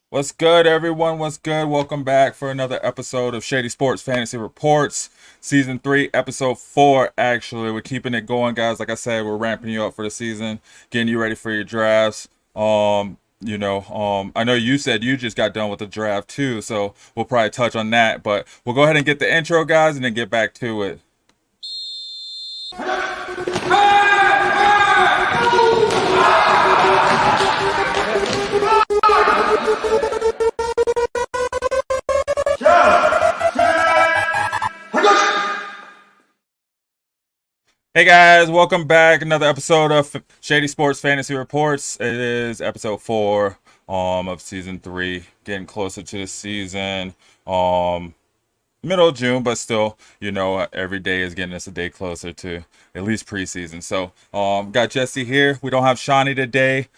What's good, everyone? What's good? Welcome back for another episode of Shady Sports Fantasy Reports, Season 3, Episode 4. Actually, we're keeping it going, guys. Like I said, we're ramping you up for the season, getting you ready for your drafts. I know you said you just got done with the draft too, so we'll probably touch on that. But we'll go ahead and get the intro, guys, and then get back to it. Hey guys, welcome back. Another episode of Shady Sports Fantasy Reports. It is episode 4 of season 3. Getting closer to the season. Middle of June, but still, every day is getting us a day closer to at least preseason. So, got Jesse here. We don't have Shawnee today.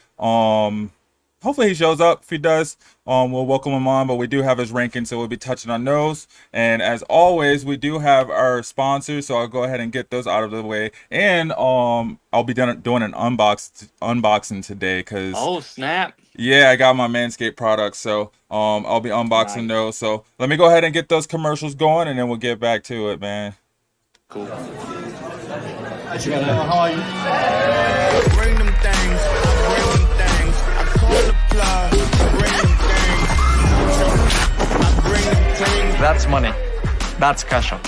Hopefully he shows up. If he does, we'll welcome him on. But we do have his rankings, so we'll be touching on those. And as always, we do have our sponsors, so I'll go ahead and get those out of the way. And I'll be doing an unboxing today because Oh, snap. yeah, I got my Manscaped products, so I'll be unboxing Nice. those. So let me go ahead and get those commercials going, and then we'll get back to it, man. Cool. How are you? Bring them things, bring them things. I call the plug, bring them things. I bring them things. That's money. That's cash out.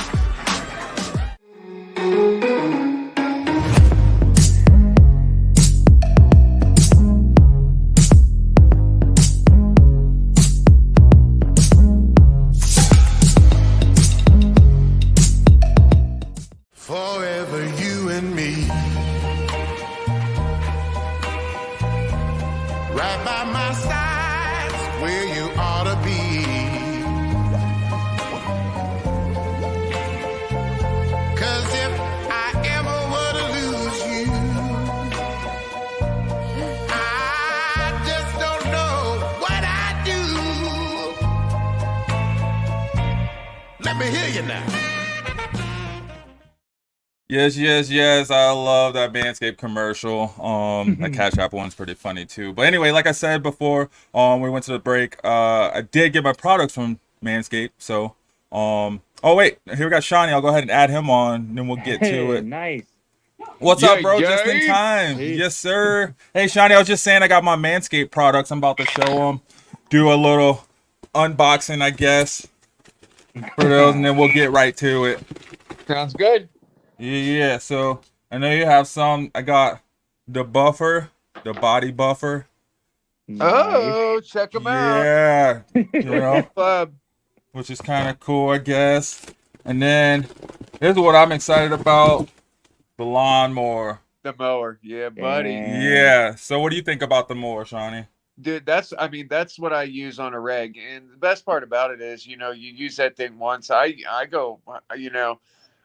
Forever you and me. Right by my side, where you ought to be. 'Cause if I ever were to lose you, I just don't know what I'd do. Let me hear you now. Yes. I love that Manscaped commercial. That Cash App one's pretty funny too. But anyway, like I said before, we went to the break. I did get my products from Manscaped. So, oh wait, here we got Shawnee. I'll go ahead and add him on, and then we'll get to it. Nice. What's up, bro? Just in time. Hey. Yes, sir. Hey, Shawnee, I was just saying I got my Manscaped products. I'm about to show them, do a little unboxing, I guess, for those, and then we'll get right to it. Sounds good. Yeah. So I know you have some. I got the buffer, the body buffer. Oh, check them out. Yeah, Club. which is kind of cool, I guess. And then here's what I'm excited about: the lawnmower. The mower. Yeah, buddy. Yeah. So what do you think about the mower, Shawnee? Dude, that's what I use on a reg. And the best part about it is, you use that thing once. I go,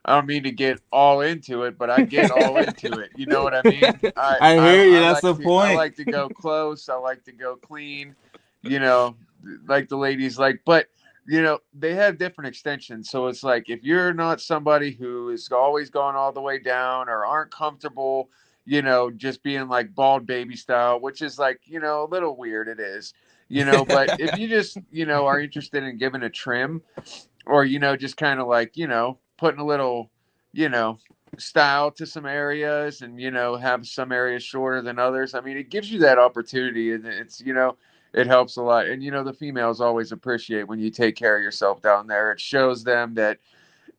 I don't mean to get all into it, but I get all into it. You know what I mean? I hear you. That's the point. I like to go close. I like to go clean. Like the ladies like. But they have different extensions. So it's like if you're not somebody who is always going all the way down or aren't comfortable, just being like bald baby style, which is like a little weird. It is. But if you just are interested in giving a trim, or just kind of like putting a little, style to some areas and, have some areas shorter than others. I mean, it gives you that opportunity, and it's, it helps a lot. And, the females always appreciate when you take care of yourself down there. It shows them that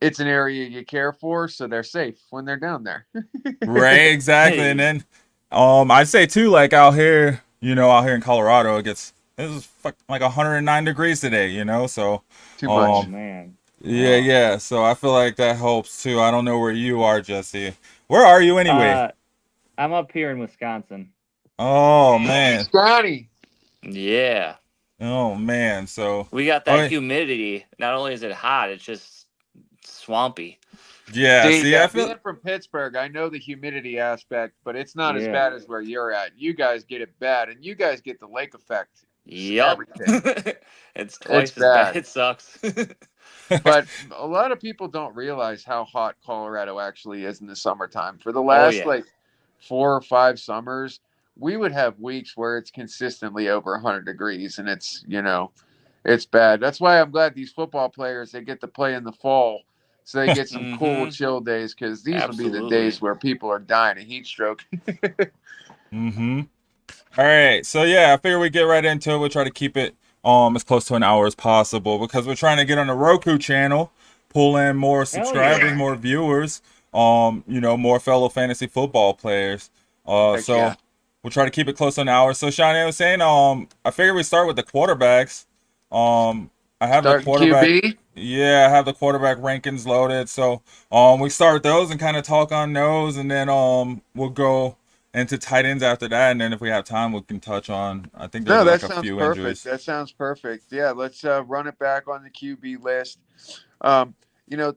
it's an area you care for, so they're safe when they're down there. Right, exactly. Hey. And then, I'd say too, like out here in Colorado, it was like 109 degrees today, so. Too much. Oh, man. Yeah. So I feel like that helps too. I don't know where you are, Jesse. Where are you anyway? I'm up here in Wisconsin. Oh man. Scotty. Yeah. Oh man. So We got that Okay. humidity. Not only is it hot, it's just swampy. yeah. See, I feel being from Pittsburgh, I know the humidity aspect, but it's not as Yeah. bad as where you're at. You guys get it bad, and you guys get the lake effect. Yup. Everything. It's twice as bad. bad. It sucks. But a lot of people don't realize how hot Colorado actually is in the summertime. For the last yeah. like 4 or 5 summers, we would have weeks where it's consistently over 100 degrees, and it's it's bad. That's why I'm glad these football players, they get to play in the fall, so they get some cool, Mm-hmm. chill days, because these will be the Absolutely. days where people are dying of heat stroke. Mm-hmm. All right, so yeah, I figure we get right into it. We'll try to keep it as close to an hour as possible because we're trying to get on the Roku channel, pull in more Hell subscribers, yeah. more viewers, more fellow fantasy football players. Heck So yeah. we'll try to keep it close to an hour. So Shawnee was saying, I figure we start with the quarterbacks. I have the Starting quarterback. QB. Yeah, I have the quarterback rankings loaded. So we start with those and kind of talk on those, and then we'll go into tight ends after that, and then if we have time, we can touch on. I think there's No, that like a sounds few perfect. injuries. That sounds perfect. Yeah, let's run it back on the QB list.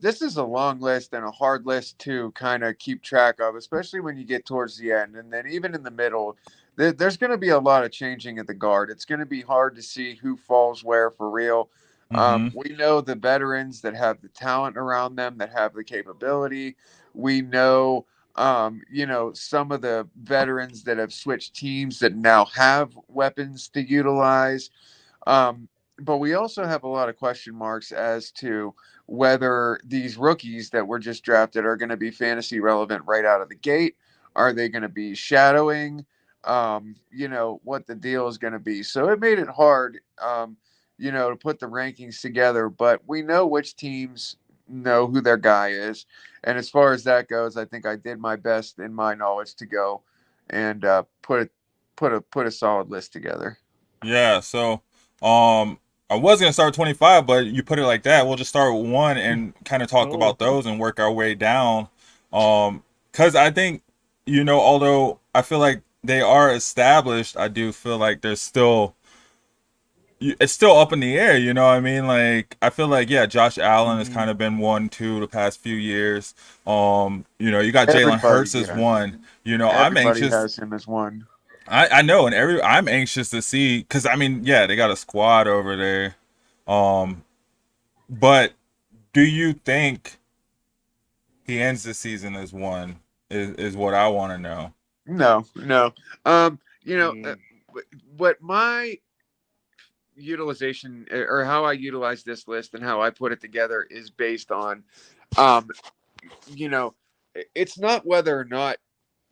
This is a long list and a hard list to kind of keep track of, especially when you get towards the end. And then even in the middle, there's going to be a lot of changing at the guard. It's going to be hard to see who falls where for real. Mm-hmm. We know the veterans that have the talent around them, that have the capability. We know, some of the veterans that have switched teams that now have weapons to utilize. But we also have a lot of question marks as to whether these rookies that were just drafted are going to be fantasy relevant right out of the gate. Are they going to be shadowing? What the deal is going to be. So it made it hard, to put the rankings together, but we know which teams know who their guy is. And as far as that goes, I think I did my best in my knowledge to go and put a solid list together. Yeah. So I was gonna start 25, but you put it like that. We'll just start with one and kind of talk about those and work our way down. Because I think although I feel like they are established, I do feel like there's still it's still up in the air, you know what I mean? Like I feel like yeah, Josh Allen has kind of been 1-2 the past few years. You got Jalen Everybody, Hurts as yeah. one. I'm Everybody anxious. has him as one. I know, and I'm anxious to see because I mean, yeah, they got a squad over there. But do you think he ends the season as one? Is what I want to know. No, no. Um, Mm. what my utilization or how I utilize this list and how I put it together is based on, um, it's not whether or not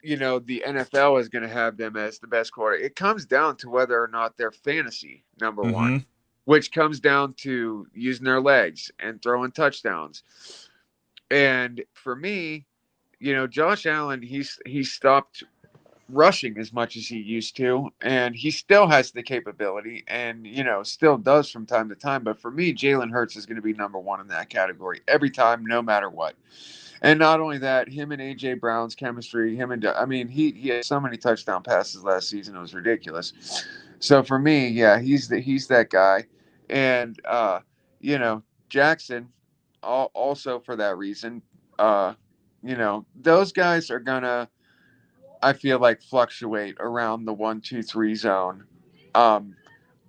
the NFL is going to have them as the best quarter. It comes down to whether or not they're fantasy number one, Mm-hmm. which comes down to using their legs and throwing touchdowns. And for me, Josh Allen, he stopped rushing as much as he used to, and he still has the capability, and still does from time to time. But for me, Jalen Hurts is going to be number one in that category every time, no matter what. And not only that, him and AJ Brown's chemistry, I mean, he had so many touchdown passes last season, it was ridiculous. So for me, yeah, he's that guy, and Jackson, also for that reason, those guys are gonna, I feel like, fluctuate around the 1, 2, 3 zone, um,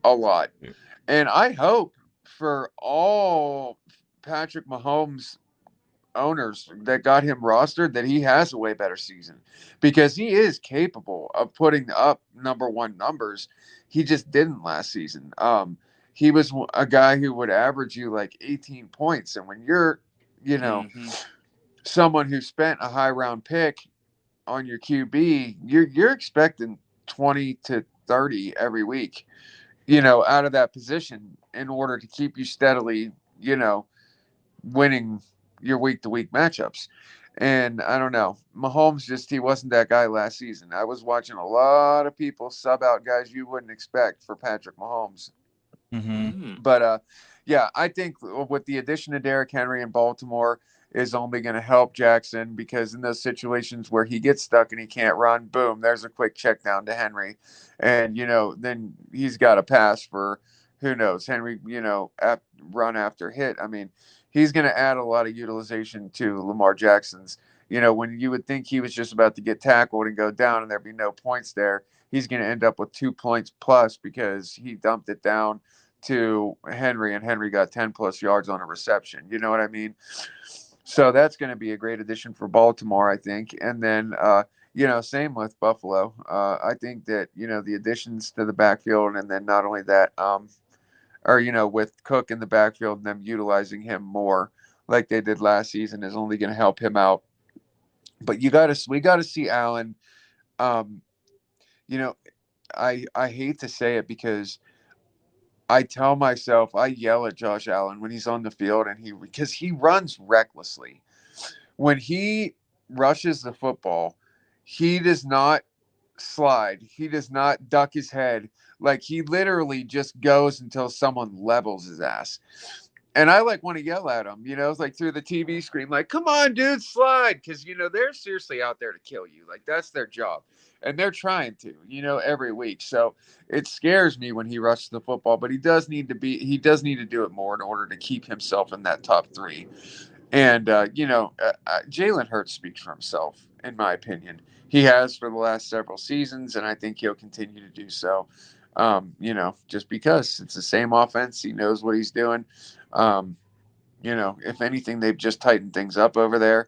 a lot, and I hope for all Patrick Mahomes owners that got him rostered that he has a way better season, because he is capable of putting up number one numbers. He just didn't last season. He was a guy who would average you like 18 points, and when you're, you know, Mm-hmm. someone who spent a high round pick on your QB, you're expecting 20 to 30 every week, out of that position in order to keep you steadily, winning your week to week matchups. And I don't know. Mahomes he wasn't that guy last season. I was watching a lot of people sub out guys you wouldn't expect for Patrick Mahomes. Mm-hmm. But yeah, I think with the addition of Derrick Henry in Baltimore is only going to help Jackson, because in those situations where he gets stuck and he can't run, boom, there's a quick check down to Henry. And, then he's got a pass for who knows, Henry, run after hit. I mean, he's going to add a lot of utilization to Lamar Jackson's. When you would think he was just about to get tackled and go down and there'd be no points there, he's going to end up with 2 points plus because he dumped it down to Henry, and Henry got 10 plus yards on a reception. You know what I mean? So that's going to be a great addition for Baltimore, I think. And then Same with Buffalo. I think that, the additions to the backfield, and then not only that, or, with Cook in the backfield and them utilizing him more like they did last season is only going to help him out. But we got to see Allen. Um, you know, I hate to say it because I tell myself, I yell at Josh Allen when he's on the field because he runs recklessly. When he rushes the football, he does not slide. He does not duck his head. Like, he literally just goes until someone levels his ass. And I want to yell at him, it's like through the TV screen, like, come on, dude, slide. Because, they're seriously out there to kill you. Like, that's their job. And they're trying to, every week. So it scares me when he rushes the football, but he does need to do it more in order to keep himself in that top three. And, Jalen Hurts speaks for himself, in my opinion. He has for the last several seasons, and I think he'll continue to do so. Just because it's the same offense, he knows what he's doing. Um, if anything, they've just tightened things up over there.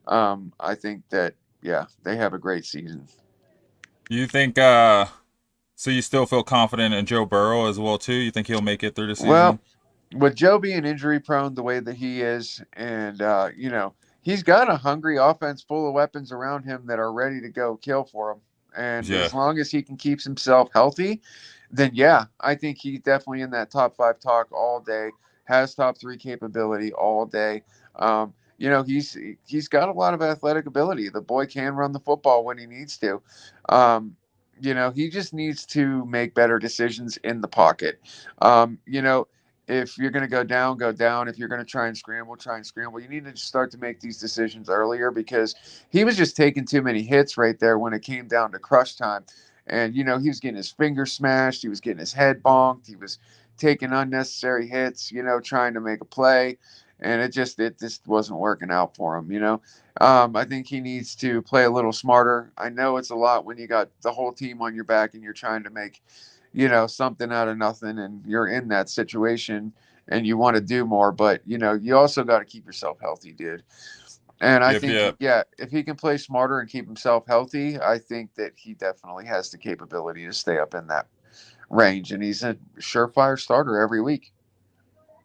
I think that, yeah, they have a great season. You think so you still feel confident in Joe Burrow as well too? You think he'll make it through the season? Well, with Joe being injury prone the way that he is, and he's got a hungry offense full of weapons around him that are ready to go kill for him. And Yeah. as long as he can keep himself healthy, then yeah, I think he's definitely in that top five talk all day. Has top three capability all day. He's got a lot of athletic ability. The boy can run the football when he needs to. He just needs to make better decisions in the pocket. If you're going to go down, go down. If you're going to try and scramble, try and scramble. You need to start to make these decisions earlier because he was just taking too many hits right there when it came down to crush time. And, he was getting his finger smashed. He was getting his head bonked. He was taking unnecessary hits, trying to make a play. And it just wasn't working out for him. I think he needs to play a little smarter. I know it's a lot when you got the whole team on your back and you're trying to make something out of nothing, and you're in that situation and you want to do more, but you also got to keep yourself healthy, dude. And I Yep, think, yep. yeah, if he can play smarter and keep himself healthy, I think that he definitely has the capability to stay up in that range, and he's a surefire starter every week.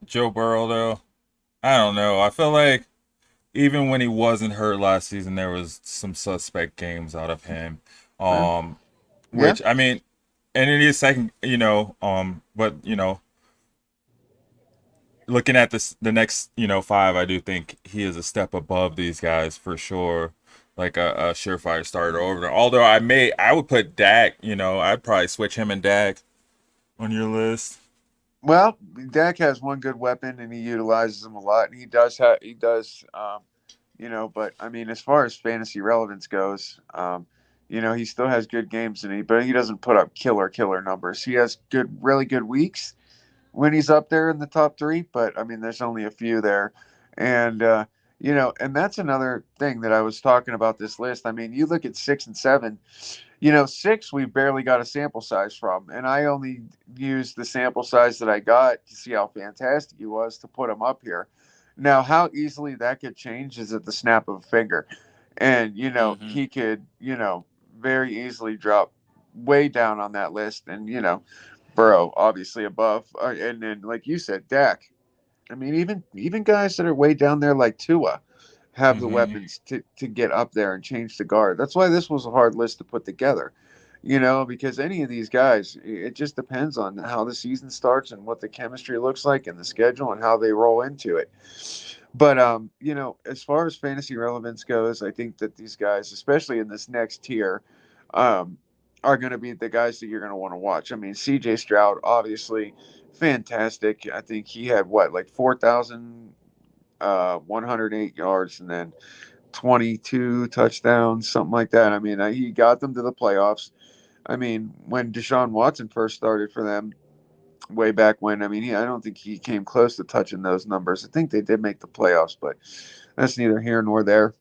Joe Burrow though, I don't know. I feel like even when he wasn't hurt last season, there was some suspect games out of him. Yeah, Um, yeah. which I mean, and it is second, but looking at the next, five, I do think he is a step above these guys for sure. Like a surefire starter over there. Although I would put Dak, I'd probably switch him and Dak on your list. Well, Dak has one good weapon, and he utilizes them a lot, and But I mean, as far as fantasy relevance goes, he still has good games in it, but he doesn't put up killer numbers. He has really good weeks when he's up there in the top three, but I mean, there's only a few there, and and that's another thing that I was talking about this list. I mean, you look at 6 and 7. Six, we barely got a sample size from, and I only used the sample size that I got to see how fantastic he was to put him up here. Now, how easily that could change is at the snap of a finger. And, Hmm. he could, very easily drop way down on that list. And, Burrow, obviously above. And then, like you said, Dak. I mean, even guys that are way down there like Tua have the Mm-hmm. weapons to get up there and change the guard. That's why this was a hard list to put together. Because any of these guys, it just depends on how the season starts and what the chemistry looks like and the schedule and how they roll into it. But as far as fantasy relevance goes, I think that these guys, especially in this next tier, um, are going to be the guys that you're going to want to watch. I mean, C.J. Stroud, obviously, fantastic. I think he had like 4,108 yards and then 22 touchdowns, something like that. I mean, he got them to the playoffs. I mean, when Deshaun Watson first started for them way back when, I mean, I don't think he came close to touching those numbers. I think they did make the playoffs, but that's neither here nor there.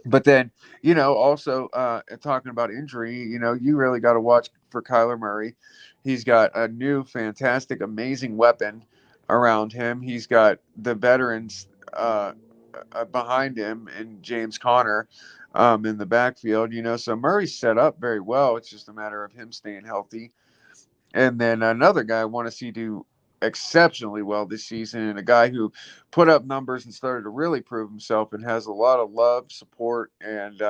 But then, also talking about injury, you really got to watch for Kyler Murray. He's got a new, fantastic, amazing weapon around him. He's got the veterans behind him and James Conner in the backfield. So Murray's set up very well. It's just a matter of him staying healthy. And then another guy I want to see do exceptionally well this season, and a guy who put up numbers and started to really prove himself and has a lot of love, support, and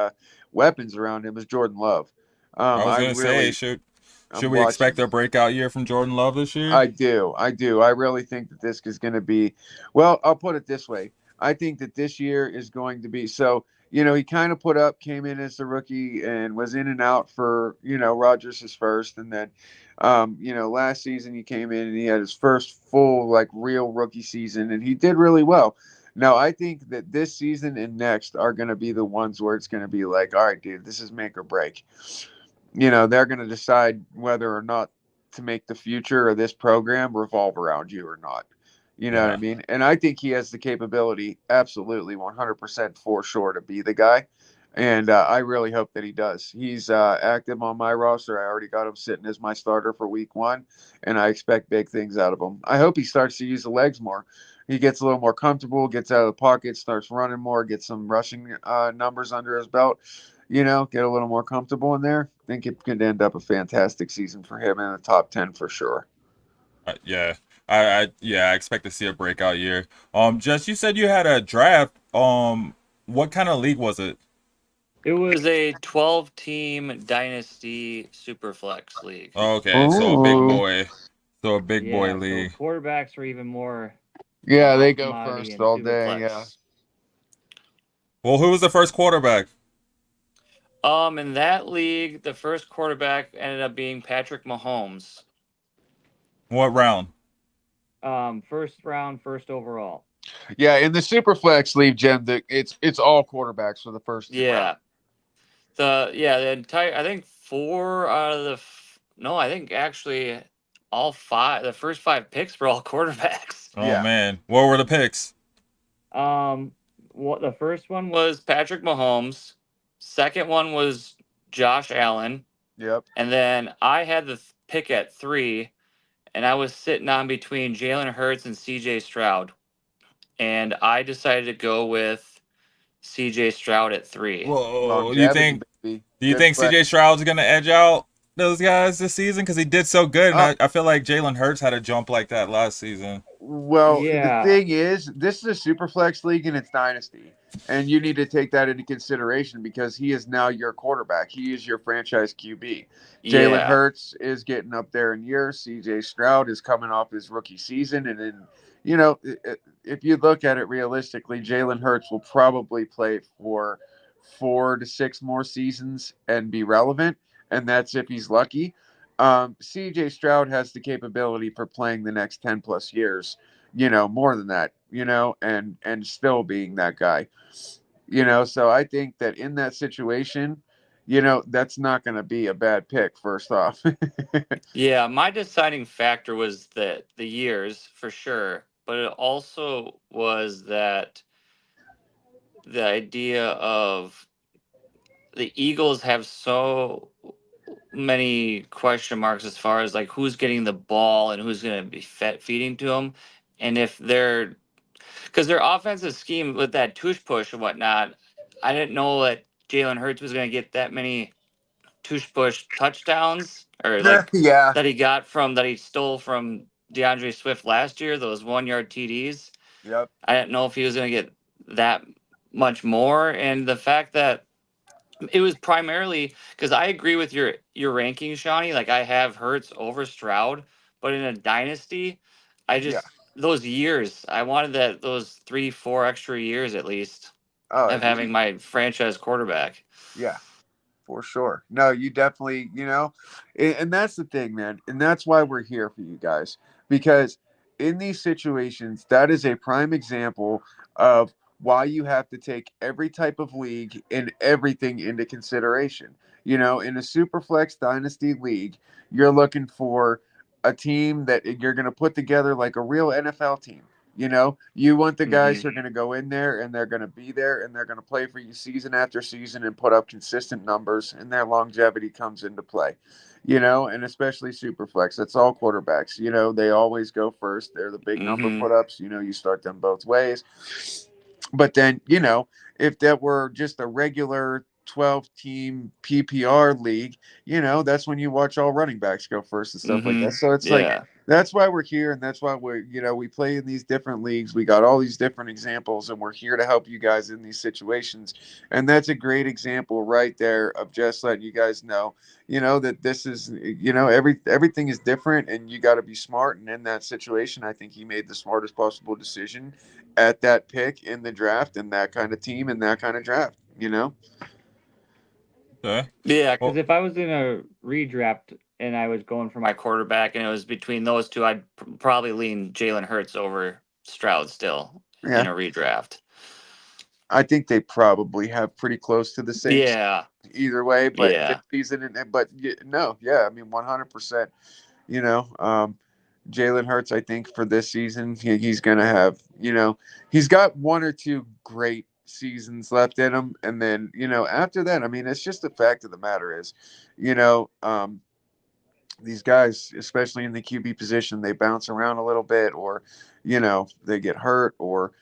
weapons around him is Jordan Love. I was gonna say, should I'm we expect watching. a breakout year from Jordan Love this year? I do. I do. I really think that this is going to be, well, I'll put it this way. I think that this year is going to be so, he kind of came in as a rookie and was in and out for, Rodgers' first. And then, last season he came in and he had his first full, like, real rookie season and he did really well. Now, I think that this season and next are going to be the ones where it's going to be like, all right, dude, this is make or break. They're going to decide whether or not to make the future of this program revolve around you or not. You know what I mean? And I think he has the capability, absolutely 100% for sure, to be the guy. And I really hope that he does. He's active on my roster. I already got him sitting as my starter for week 1, and I expect big things out of him. I hope he starts to use the legs more. He gets a little more comfortable, gets out of the pocket, starts running more, gets some rushing numbers under his belt. Get a little more comfortable in there. I think it could end up a fantastic season for him in the top 10 for sure. Yeah. I expect to see a breakout year. Jess, you said you had a draft. What kind of league was it? It was a 12-team dynasty superflex league. Okay, so a big Ooh. boy. So a big boy So league. quarterbacks are even more. Yeah, they hot go commodity first in all day. Yeah. Superflex. Well, who was the first quarterback? In that league, the first quarterback ended up being Patrick Mahomes. What round? First round, first overall. Yeah, in the Superflex league, Jim, it's all quarterbacks for the first two Yeah. rounds. The entire, I think 4 out of no, I think actually all 5, the first 5 picks were all quarterbacks. Oh Yeah. man, what were the picks? What the first one was? Was Patrick Mahomes. Second one was Josh Allen. Yep. And then I had the pick at 3, and I was sitting on between Jalen Hurts and CJ Stroud. And I decided to go with CJ Stroud at 3. Whoa, Longevity, baby. do you Good think play. CJ Stroud's gonna edge out those guys this season? Because he did so good, and Oh. I feel like Jalen Hurts had a jump like that last season. Well, Yeah. the thing is, this is a Superflex league and it's dynasty. And you need to take that into consideration because he is now your quarterback. He is your franchise QB. Jalen Yeah. Hurts is getting up there in years. CJ Stroud is coming off his rookie season. And then, if you look at it realistically, Jalen Hurts will probably play for 4 to 6 more seasons and be relevant. And that's if he's lucky. CJ Stroud has the capability for playing the next 10 plus years, more than that, and still being that guy, so I think that in that situation, that's not going to be a bad pick first off. Yeah, my deciding factor was the years for sure, but it also was that the idea of the Eagles have so many question marks as far as like who's getting the ball and who's going to be feeding to them, and if they're because their offensive scheme with that tush push and whatnot, I didn't know that Jalen Hurts was going to get that many tush push touchdowns or like Yeah. that he stole from DeAndre Swift last year, those 1-yard TDs. Yep. I didn't know if he was going to get that much more. And the fact that it was primarily because I agree with your ranking, Shawnee. Like I have Hurts over Stroud, but in a dynasty, I just those years I wanted those 3-4 extra years at least of having my franchise quarterback. Yeah, for sure. No, you definitely, and that's the thing, man. And that's why we're here for you guys. Because in these situations, that is a prime example of why you have to take every type of league and everything into consideration. In a Superflex Dynasty league, you're looking for a team that you're going to put together like a real NFL team. You want the guys who are going to go in there and they're going to be there and they're going to play for you season after season and put up consistent numbers, and their longevity comes into play, and especially Superflex. That's all quarterbacks. They always go first. They're the big number put ups. You start them both ways. But then, if that were just a regular 12-team PPR league, that's when you watch all running backs go first and stuff like that. So it's like, Yeah. that's why we're here, and that's why we play in these different leagues. We got all these different examples, and we're here to help you guys in these situations. And that's a great example right there of just letting you guys know, that this is, everything is different, and you got to be smart. And in that situation, I think he made the smartest possible decision at that pick in the draft, and that kind of team and that kind of draft. Okay. Yeah. Because Well, if I was in a redraft and I was going for my Quarterback, and it was between those two, I'd probably lean Jalen Hurts over Stroud still in Yeah, a redraft. I think they probably have pretty close to the same Yeah. either way, but this Yeah. season, but no, yeah, I mean, 100%. You know, um, Jalen Hurts, I think for this season, he's gonna have, he's got one or two great seasons left in him, and then after that, I mean, it's just the fact of the matter is, you know, um, these guys, especially in the QB position, they bounce around a little bit, or they get hurt, or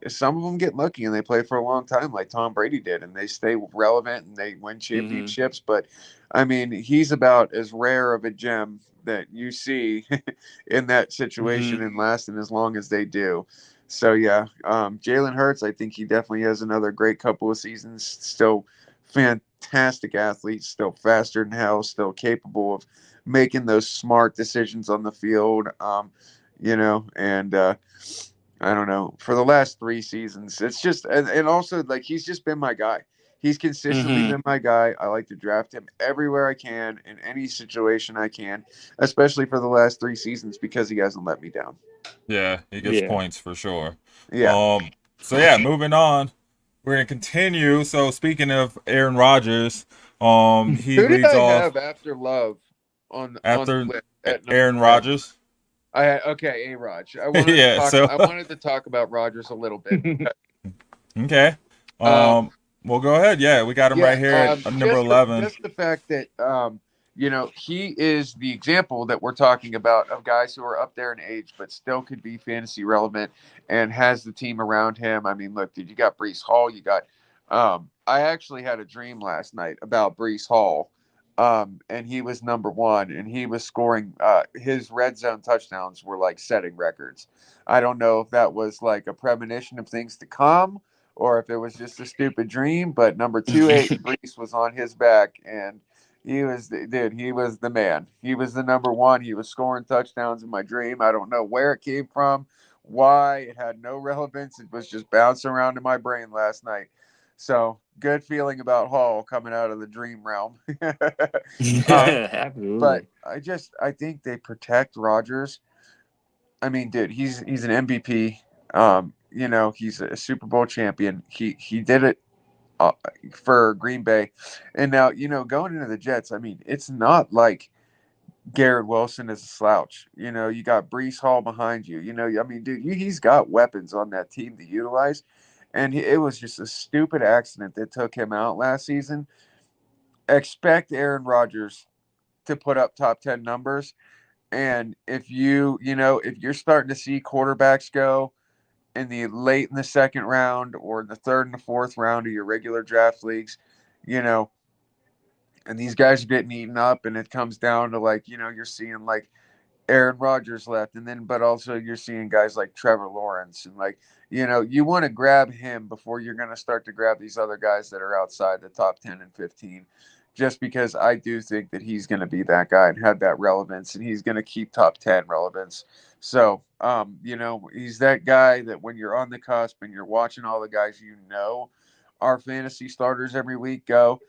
some of them get lucky and they play for a long time, like Tom Brady did, and they stay relevant and they win Mm-hmm. championships. But I mean, he's about as rare of a gem that you see in that situation Mm-hmm. and lasting as long as they do. So yeah, Jalen Hurts, I think he definitely has another great couple of seasons. Still fantastic athlete, still faster than hell, still capable of making those smart decisions on the field. And I don't know, for the last 3 seasons, it's just, and also like he's just been my guy. He's consistently Mm-hmm. been my guy. I like to draft him everywhere I can in any situation I can, especially for the last 3 seasons because he hasn't let me down. yeah, he gets yeah. points for sure. Yeah. So yeah, moving on. We're gonna continue. So speaking of Aaron Rodgers, he Who did leads I off have after Love on the after list at number Aaron 5? Rodgers. I had, okay, A Raj. I wanted to Yeah. talk. So I wanted to talk about Rogers a little bit. okay. Um, Well, go ahead. Yeah, we got him yeah, right here at number just the 11. just the fact that he is the example that we're talking about of guys who are up there in age but still could be fantasy relevant and has the team around him. I mean, look, dude, you got Brees Hall. You got. I actually had a dream last night about Brees Hall. And he was number one, and he was scoring. His red zone touchdowns were like setting records. I don't know if that was like a premonition of things to come, or if it was just a stupid dream. But number 28, Brees was on his back, and he was the man. He was the number one. He was scoring touchdowns in my dream. I don't know where it came from, why. It had no relevance. It was just bouncing around in my brain last night. So good feeling about Hall coming out of the dream realm. um, Okay. but Absolutely. I think they protect Rodgers. I mean, dude, he's an MVP. He's a Super Bowl champion. He did it uh, for Green Bay, and now going into the Jets. I mean, it's not like Garrett Wilson is a slouch. You got Brees Hall behind you. I mean, dude, he's got weapons on that team to utilize, and it was just a stupid accident that took him out last season. Expect Aaron Rodgers to put up top 10 numbers, and if you're starting to see quarterbacks go in the late in the second round or the third and the fourth round of your regular draft leagues, you know, and these guys are getting eaten up, and it comes down to like, you're seeing like Aaron Rodgers left, and then but also you're seeing guys like Trevor Lawrence, and like, you want to grab him before you're going to start to grab these other guys that are outside the top 10 and 15. Just because I do think that he's going to be that guy and have that relevance, and he's going to keep top 10 relevance. So, he's that guy that when you're on the cusp and you're watching all the guys are fantasy starters every week go,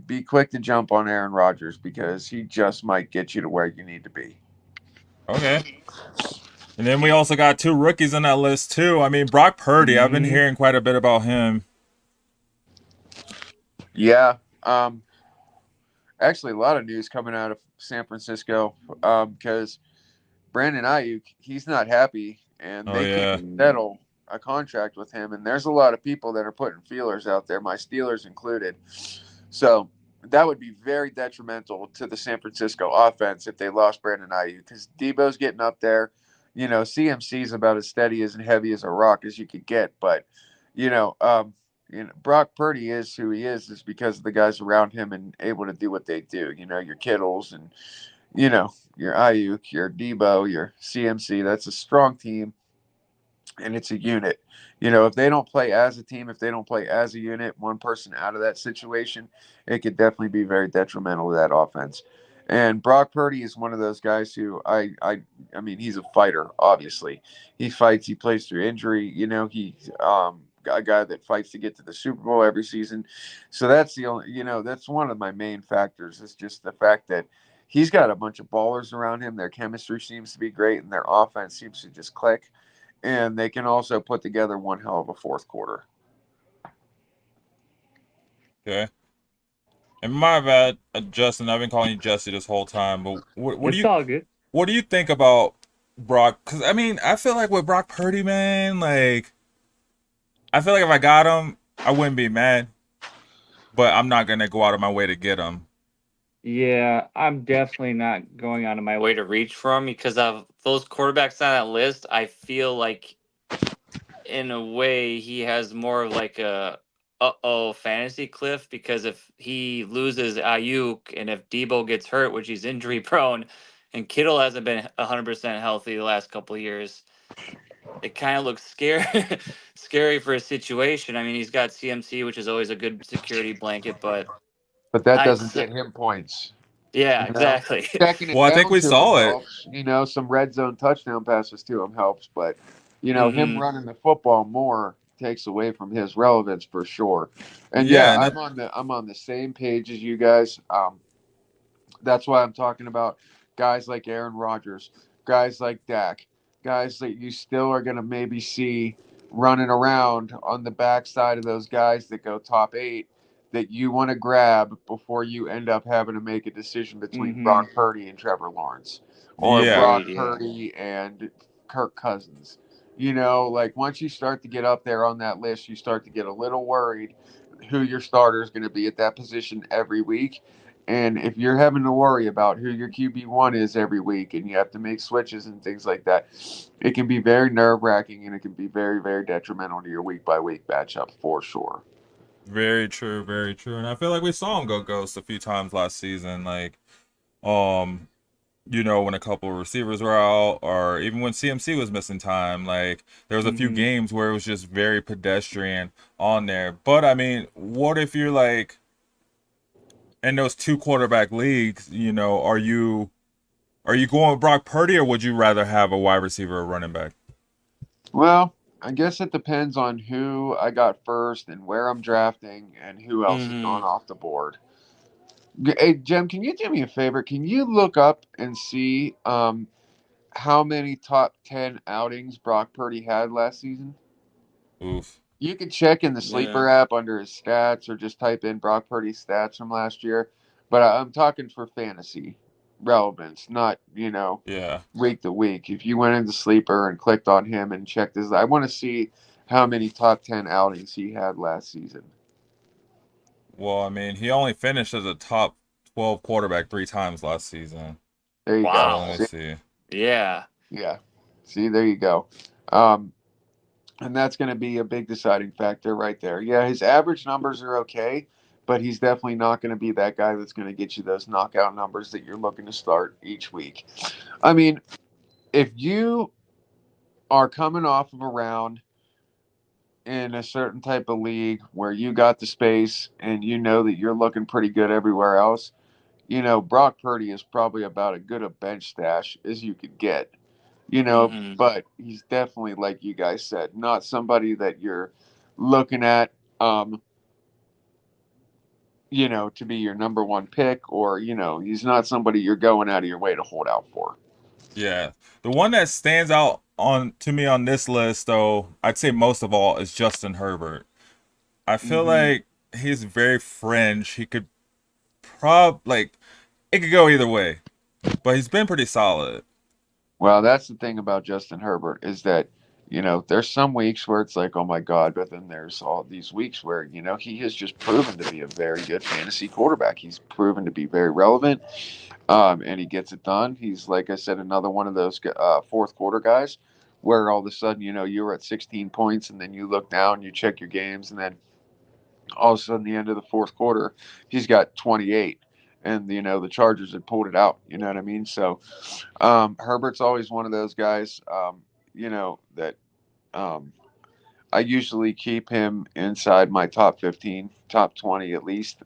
be quick to jump on Aaron Rodgers because he just might get you to where you need to be. Okay. And then we also got two rookies on that list too. I mean, Brock Purdy. I've been Mhm. hearing quite a bit about him. Yeah. Actually, a lot of news coming out of San Francisco because Brandon Ayuk, he's not happy, and Oh they can't yeah. settle a contract with him. And there's a lot of people that are putting feelers out there, my Steelers included. So that would be very detrimental to the San Francisco offense if they lost Brandon Ayuk because Debo's getting up there. CMC is about as steady as and heavy as a rock as you could get. But you know, Brock Purdy is who he is because of the guys around him and able to do what they do. Your Kittles and your Ayuk, your Debo, your CMC. That's a strong team, and it's a unit. If they don't play as a team, if they don't play as a unit, one person out of that situation, it could definitely be very detrimental to that offense. And Brock Purdy is one of those guys who I mean, he's a fighter. Obviously, he fights. He plays through injury. He's a guy that fights to get to the Super Bowl every season. So that's the only. That's one of my main factors. Is just the fact that he's got a bunch of ballers around him. Their chemistry seems to be great, and their offense seems to just click, and they can also put together one hell of a fourth quarter. Okay. And my bad, Justin. I've been calling you Jesse this whole time. But what do It's you all good. what do you think about Brock? Because I mean, I feel like with Brock Purdy, man, like I feel like if I got him, I wouldn't be mad. But I'm not gonna go out of my way to get him. Yeah, I'm definitely not going out of my Way way. to reach for him because of those quarterbacks on that list. I feel like, in a way, he has more of like a fantasy cliff because if he loses Ayuk and if Debo gets hurt, which he's injury prone, and Kittle hasn't been 100% healthy the last couple of years, it kind of looks scary scary for a situation. I mean, he's got CMC, which is always a good security blanket, but But that I'd doesn't say, get him points. yeah, You know, exactly. checking it Well, I think down we to him saw it. helps. Some red zone touchdown passes to him helps, but him Hmm. running the football more takes away from his relevance for sure. And yeah, Yeah, and I'm on the same page as you guys. That's why I'm talking about guys like Aaron Rodgers, guys like Dak, guys that you still are going to maybe see running around on the backside of those guys that go top 8 that you want to grab before you end up having to make a decision between Hmm. Brock Purdy and Trevor Lawrence or yeah, Brock Agreed. Yeah. Purdy and Kirk Cousins. Like once you start to get up there on that list, you start to get a little worried who your starter is going to be at that position every week. And if you're having to worry about who your QB1 is every week and you have to make switches and things like that, it can be very nerve wracking and it can be very, very detrimental to your week by week matchup for sure. very true, very true. And I feel like we saw him go ghost a few times last season. Like, um, when a couple of receivers were out, or even when CMC was missing time, like there was a few Hmm. games where it was just very pedestrian on there. But I mean, what if you're like in those two quarterback leagues? Are you going with Brock Purdy, or would you rather have a wide receiver or running back? Well, I guess it depends on who I got first and where I'm drafting and who else has Hmm. gone off the board. Hey, Jem, can you do me a favor? Can you look up and see how many top 10 outings Brock Purdy had last season? Oof. You can check in the Yeah. sleeper app under his stats or just type in Brock Purdy's stats from last year. But I'm talking for fantasy relevance, not, Yeah. week to week. If you went into sleeper and clicked on him and checked his, I want to see how many top 10 outings he had last season. Well, I mean, he only finished as a top 12 quarterback 3 times last season. There you go. So let Wow. me See? see. Yeah. Yeah. See, there you go. Um, and that's going to be a big deciding factor right there. Yeah, his average numbers are okay, but he's definitely not going to be that guy that's going to get you those knockout numbers that you're looking to start each week. I mean, if you are coming off of a round in a certain type of league where you got the space and you know that you're looking pretty good everywhere else, Brock Purdy is probably about as good a bench stash as you could get. Hmm. But he's definitely, like you guys said, not somebody that you're looking at, um, to be your number one pick, or, he's not somebody you're going out of your way to hold out for. Yeah. The one that stands out on to me on this list, though, I'd say most of all, is Justin Herbert. I feel Hmm. like he's very fringe. He could like it could go either way, but he's been pretty solid. Well, that's the thing about Justin Herbert is that There's some weeks where it's like, oh my God, but then there's all these weeks where, he has just proven to be a very good fantasy quarterback. He's proven to be very relevant, and he gets it done. He's, like I said, another one of those fourth quarter guys where all of a sudden, you were at 16 points and then you look down, you check your games, and then all of a sudden, the end of the fourth quarter, he's got 28. And, the Chargers had pulled it out. You know what I mean? So Herbert's always one of those guys, that um, I usually keep him inside my top 15, top 20 at least.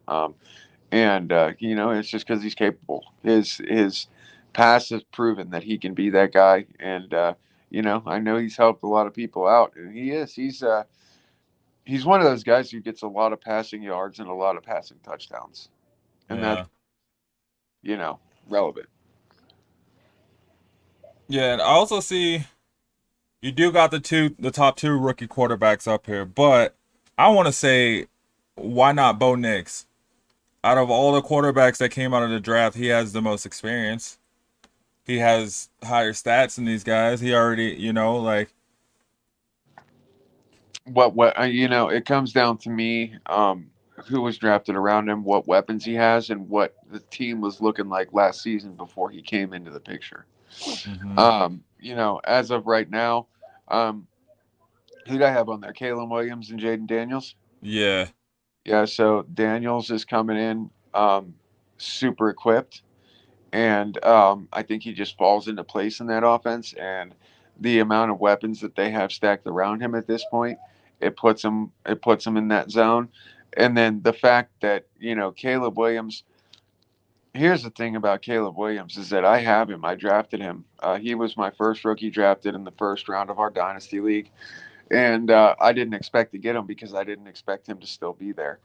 And it's just because he's capable. His past has proven that he can be that guy. And, I know he's helped a lot of people out. And he is. He's one of those guys who gets a lot of passing yards and a lot of passing touchdowns. And that's, Yeah. relevant. Yeah, and I also see you do got the top two rookie quarterbacks up here, but I want to say, why not Bo Nix? Out of all the quarterbacks that came out of the draft, he has the most experience. He has higher stats than these guys. He already, It comes down to me, who was drafted around him, what weapons he has, and what the team was looking like last season before he came into the picture. mhm. As of right now, um, who do I have on there? Kalen Williams and Jaden Daniels. Yeah, Yeah, so Daniels is coming in super equipped, and I think he just falls into place in that offense. And the amount of weapons that they have stacked around him at this point, it puts him in that zone. And then the fact that Caleb Williams. Here's the thing about Caleb Williams is that I have him. I drafted him. He was my first rookie drafted in the first round of our dynasty league, and I didn't expect to get him because I didn't expect him to still be there.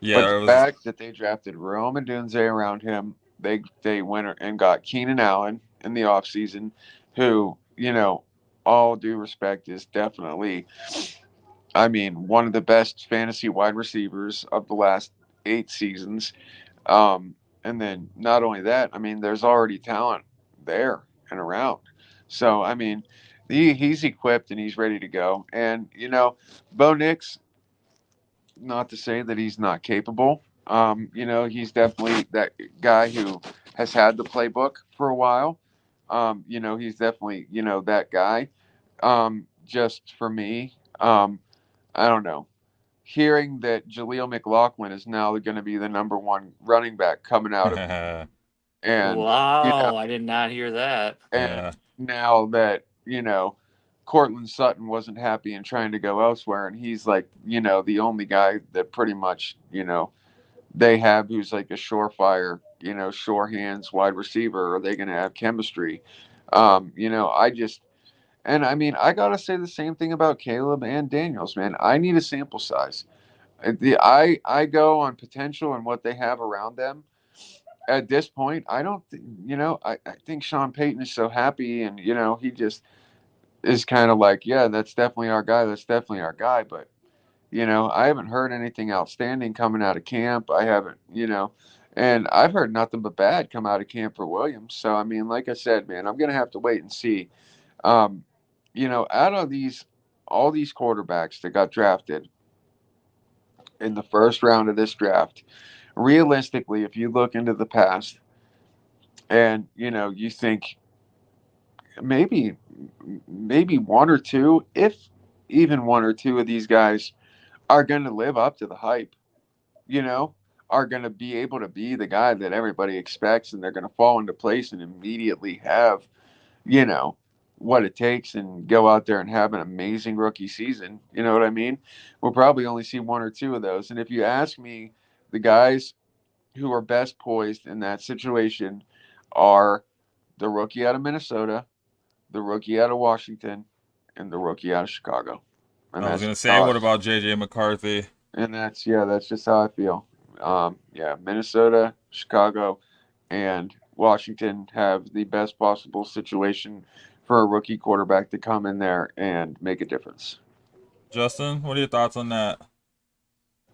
But yeah, the it was. fact that they drafted Rome and Dunze around him, they went and got Keenan Allen in the offseason, who, all due respect, is definitely, I mean, one of the best fantasy wide receivers of the last 8 seasons. Um, and then not only that, I mean, there's already talent there and around. So, I mean, he's equipped and he's ready to go. And, Bo Nix, not to say that he's not capable. He's definitely that guy who has had the playbook for a while. He's definitely, that guy. Just for me, I don't know. Hearing that Jaleel McLaughlin is now going to be the number one running back coming out of, and Wow, I did not hear that. and Yeah, now that Cortland Sutton wasn't happy and trying to go elsewhere, and he's like the only guy that pretty much they have who's like a surefire sure hands wide receiver. Are they going to have chemistry? I just and I mean I gotta say the same thing about Caleb and Daniels, man. I need a sample size. I go on potential and what they have around them. At this point, I don't think I think Sean Payton is so happy, and he just is kind of like, yeah, that's definitely our guy. That's definitely our guy. But I haven't heard anything outstanding coming out of camp. I haven't, and I've heard nothing but bad come out of camp for Williams. So I mean, like I said, man, I'm gonna have to wait and see. Um, out of all these quarterbacks that got drafted in the first round of this draft, realistically, if you look into the past and you think maybe one or two, if even one or two of these guys are going to live up to the hype, you know, are going to be able to be the guy that everybody expects, and they're going to fall into place and immediately have, you know, what it takes and go out there and have an amazing rookie season. You know what I mean? We'll probably only see one or two of those. And if you ask me, the guys who are best poised in that situation are the rookie out of Minnesota, the rookie out of Washington, and the rookie out of Chicago. And I was that's gonna just say, how what about JJ McCarthy? that's just how I feel. Minnesota, Chicago, and Washington have the best possible situation for a rookie quarterback to come in there and make a difference. Justin, what are your thoughts on that?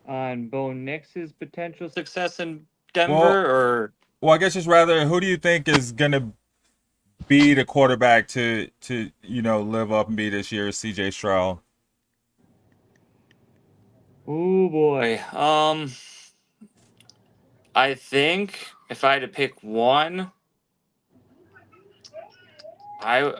On Bo Nix's potential Success in Well, Denver, or well, I guess just rather, who do you think is gonna be the quarterback to live up and be this year's CJ Stroud? Oh boy. I think if I had to pick one, I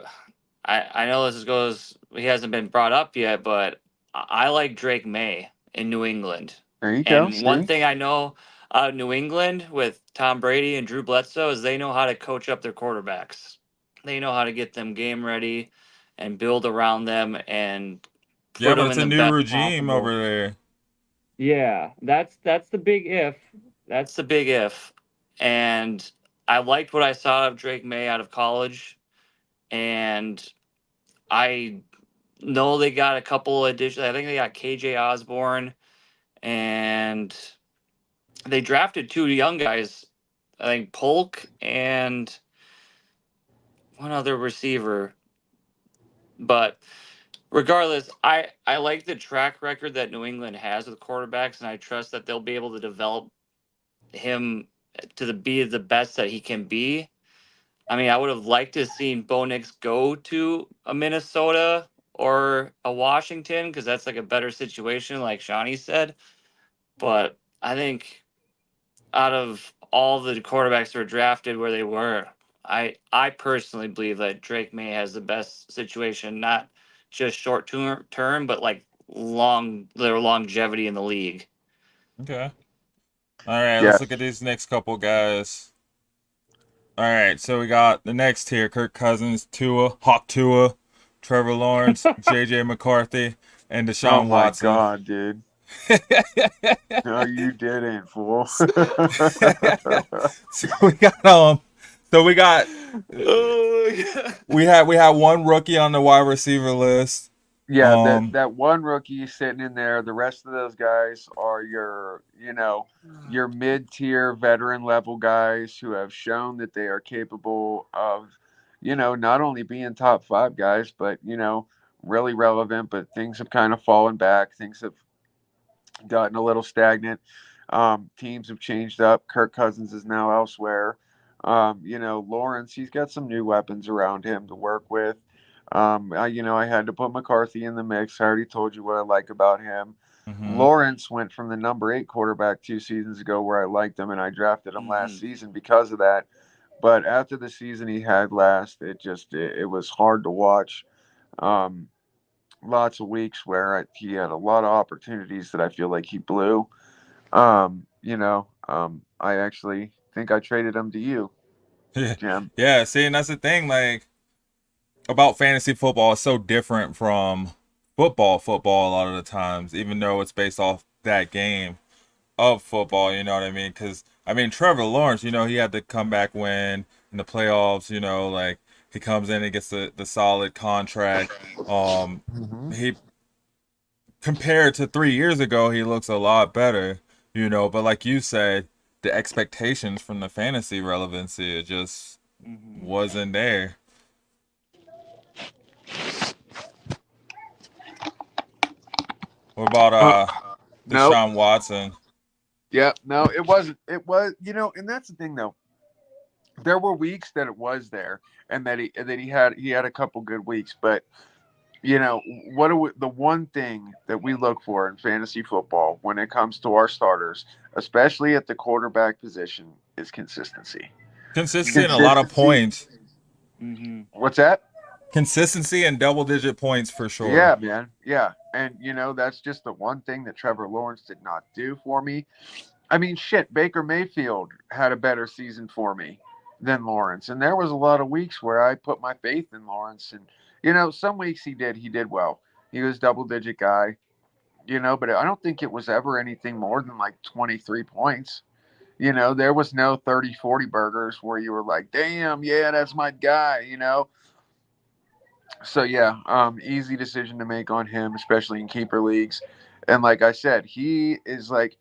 I know this goes. He hasn't been brought up yet, but I like Drake May in New England. There you go. And one See? thing I know out of New England with Tom Brady and Drew Bledsoe is they know how to coach up their quarterbacks. They know how to get them game ready and build around them and Yeah, put but them it's in a the new best regime possible. over there. Yeah, that's the big if. That's the big if. And I liked what I saw of Drake May out of college. And I know they got a couple additions. I think they got KJ Osborne and they drafted two young guys. I think Polk and one other receiver. But regardless, I like the track record that New England has with quarterbacks, and I trust that they'll be able to develop him to be the best that he can be. I mean, I would have liked to have seen Bo Nix go to a Minnesota or a Washington because that's like a better situation, like Shawnee said. But I think out of all the quarterbacks that were drafted where they were, I personally believe that Drake May has the best situation, not just short term, but like their longevity in the league. Okay. All right, Yeah. let's look at these next couple guys. All right, so we got the next tier: Kirk Cousins, Hawk Tua, Trevor Lawrence, J.J. McCarthy, and Oh Deshaun my Watson. God, dude. No, you didn't, fool. So we got so we got Oh my God. we had one rookie on the wide receiver list. Yeah, that one rookie sitting in there. The rest of those guys are your mid-tier veteran level guys who have shown that they are capable of, not only being top five guys, but really relevant. But things have kind of fallen back. Things have gotten a little stagnant. Teams have changed up. Kirk Cousins is now elsewhere. Lawrence, he's got some new weapons around him to work with. I had to put McCarthy in the mix. I already told you what I like about him. Mm-hmm. Lawrence went from the number 8 quarterback 2 seasons ago where I liked him and I drafted him last Mhm. season because of that. But after the season he had last, it was hard to watch. Um, Lots of weeks where he had a lot of opportunities that I feel like he blew. I actually think I traded him to you, Yeah, Jim. yeah. See, and that's the thing. Like about fantasy football, it's so different from football. A lot of the times, even though it's based off that game of football, you know what I mean? Because I mean, Trevor Lawrence, he had the comeback win in the playoffs. Like he comes in and gets the solid contract. Mm-hmm. He compared to 3 years ago, he looks a lot better. But like you said, the expectations from the fantasy relevancy, it just Mhm. wasn't there. What about Nope. Deshaun Watson? Yeah, no, it wasn't. It was, and that's the thing though. There were weeks that it was there, and that he had a couple good weeks, but what the one thing that we look for in fantasy football when it comes to our starters, especially at the quarterback position, is consistency. Consistency and a lot of Consistency. points. Mhm. What's that? Consistency and double-digit points for sure. Yeah, man. Yeah. And, that's just the one thing that Trevor Lawrence did not do for me. I mean, shit, Baker Mayfield had a better season for me than Lawrence. And there was a lot of weeks where I put my faith in Lawrence. And, some weeks he did well. He was double-digit guy, but I don't think it was ever anything more than like 23 points. There was no 30, 40 burgers where you were like, damn, yeah, that's my guy. So yeah, easy decision to make on him, especially in keeper leagues. And like I said, he is like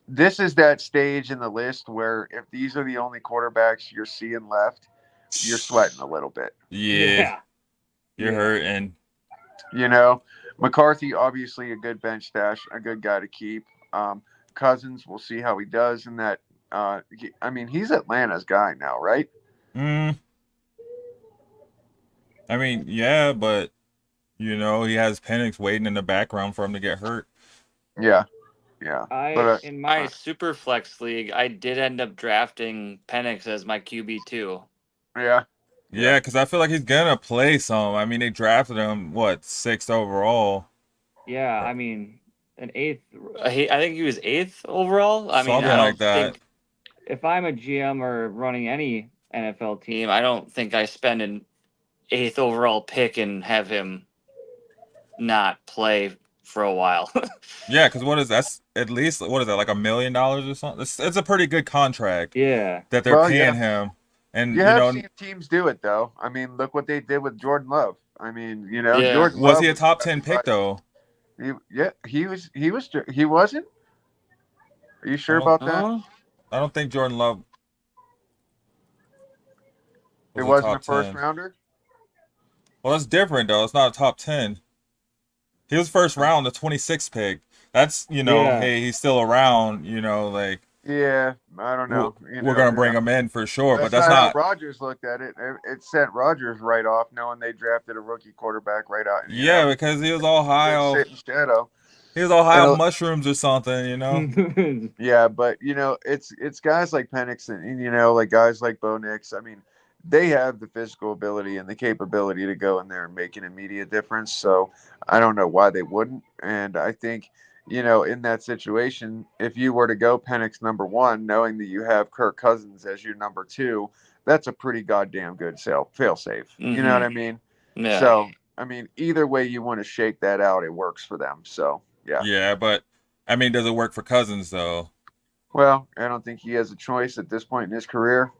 this is that stage in the list where if these are the only quarterbacks you're seeing left, you're sweating a little bit. Yeah, Yeah. you're Yeah. hurting. You know, McCarthy obviously a good bench stash, a good guy to keep. Cousins, we'll see how he does in that. I mean, he's Atlanta's guy now, right? Mm, I mean, yeah, but he has Penix waiting in the background for him to get hurt. Yeah, yeah. But In My my super flex league, I did end up drafting Penix as my QB2. yeah, Yeah, because I feel like he's gonna play some. I mean, they drafted him what 6th overall, yeah, I mean, an eighth. I think he was 8th overall. I mean, something I like don't that. think If I'm a GM or running any NFL team, I don't think I spend an 8th overall pick and have him not play for a while. Yeah, because that's at least what is that like $1 million or something? It's a pretty good contract yeah, that they're well, paying yeah. him, and You have seen teams do it though. I mean, look what they did with Jordan Love. I mean, Yeah. Jordan was Love he a was top 10 drafted by. pick though? Yeah, he wasn't. Are you I sure don't about that? Oh, I don't think Jordan Love It was a wasn't a top first 10. rounder. Well, that's different though. It's not a top 10. He was first round, the 26th pick. That's yeah, hey, he's still around. Like Yeah, I don't we're, know. we're gonna bring him in for sure, but That's that's not how not. Rodgers looked at it. It sent Rodgers right off, knowing they drafted a rookie quarterback right out. Yeah, because he was all high Didn't off. sit in shadow. He was all high And off mushrooms or something. yeah, but it's guys like Penix and like guys like Bo Nix. I mean, they have the physical ability and the capability to go in there and make an immediate difference. So I don't know why they wouldn't. And I think in that situation, if you were to go Penix number one, knowing that you have Kirk Cousins as your number two, that's a pretty goddamn good fail safe. You know what I mean? yeah. So I mean, either way you want to shake that out, it works for them. So yeah. Yeah, but I mean, does it work for Cousins though? Well, I don't think he has a choice at this point in his career.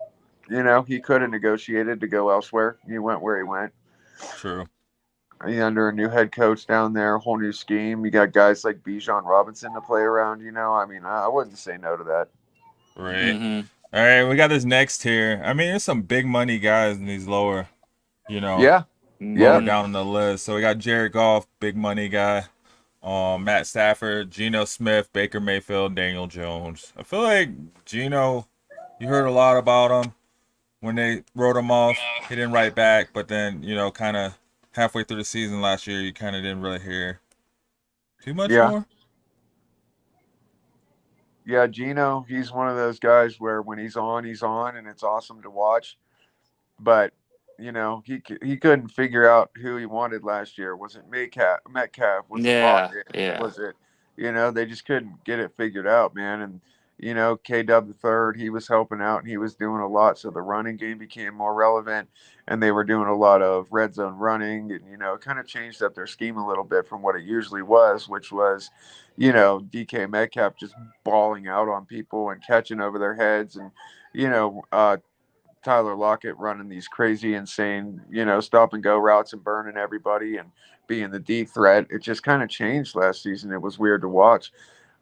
He could have negotiated to go elsewhere. He went where he went. True. He under a new head coach down there, a whole new scheme. You got guys like Bijan Robinson to play around. I mean, I wouldn't say no to that. Right. All right, we got this next tier. I mean, there's some big money guys in these lower, Yeah, lower yeah, down on the list. So we got Jared Goff, big money guy. Matt Stafford, Geno Smith, Baker Mayfield, Daniel Jones. I feel like Geno, you heard a lot about him when they wrote him off. He didn't write back, but then, kind of halfway through the season last year, you kind of didn't really hear too much yeah, more. yeah. Gino, he's one of those guys where when he's on, and it's awesome to watch. But he couldn't figure out who he wanted last year. Was it Metcalf? Was it Yeah. Lockett? Yeah. Was it? They just couldn't get it figured out, man. And KW the third, he was helping out and he was doing a lot, so the running game became more relevant, and they were doing a lot of red zone running, and it kind of changed up their scheme a little bit from what it usually was, which was, DK Metcalf just balling out on people and catching over their heads, and you know, uh, Tyler Lockett running these crazy, insane, stop and go routes and burning everybody and being the deep threat. It just kind of changed last season. It was weird to watch,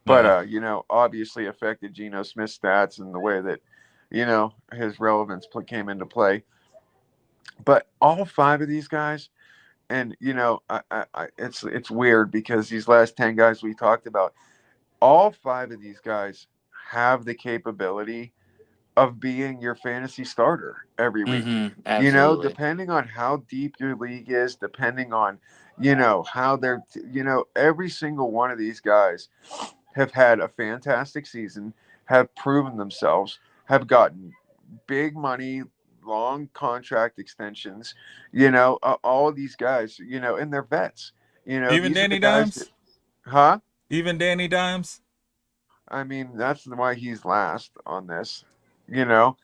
but Yeah. obviously affected Geno Smith's stats and the way that his relevance came into play. But all five of these guys, and it's weird because these last 10 guys we talked about, all five of these guys have the capability of being your fantasy starter every week. Absolutely. Depending on how deep your league is, depending on, how they're, every single one of these guys have had a fantastic season, have proven themselves, have gotten big money, long contract extensions, all of these guys, and they're vets. Even These are the Danny guys that, Dimes? huh? Even Danny Dimes? I mean, that's why he's last on this, you know.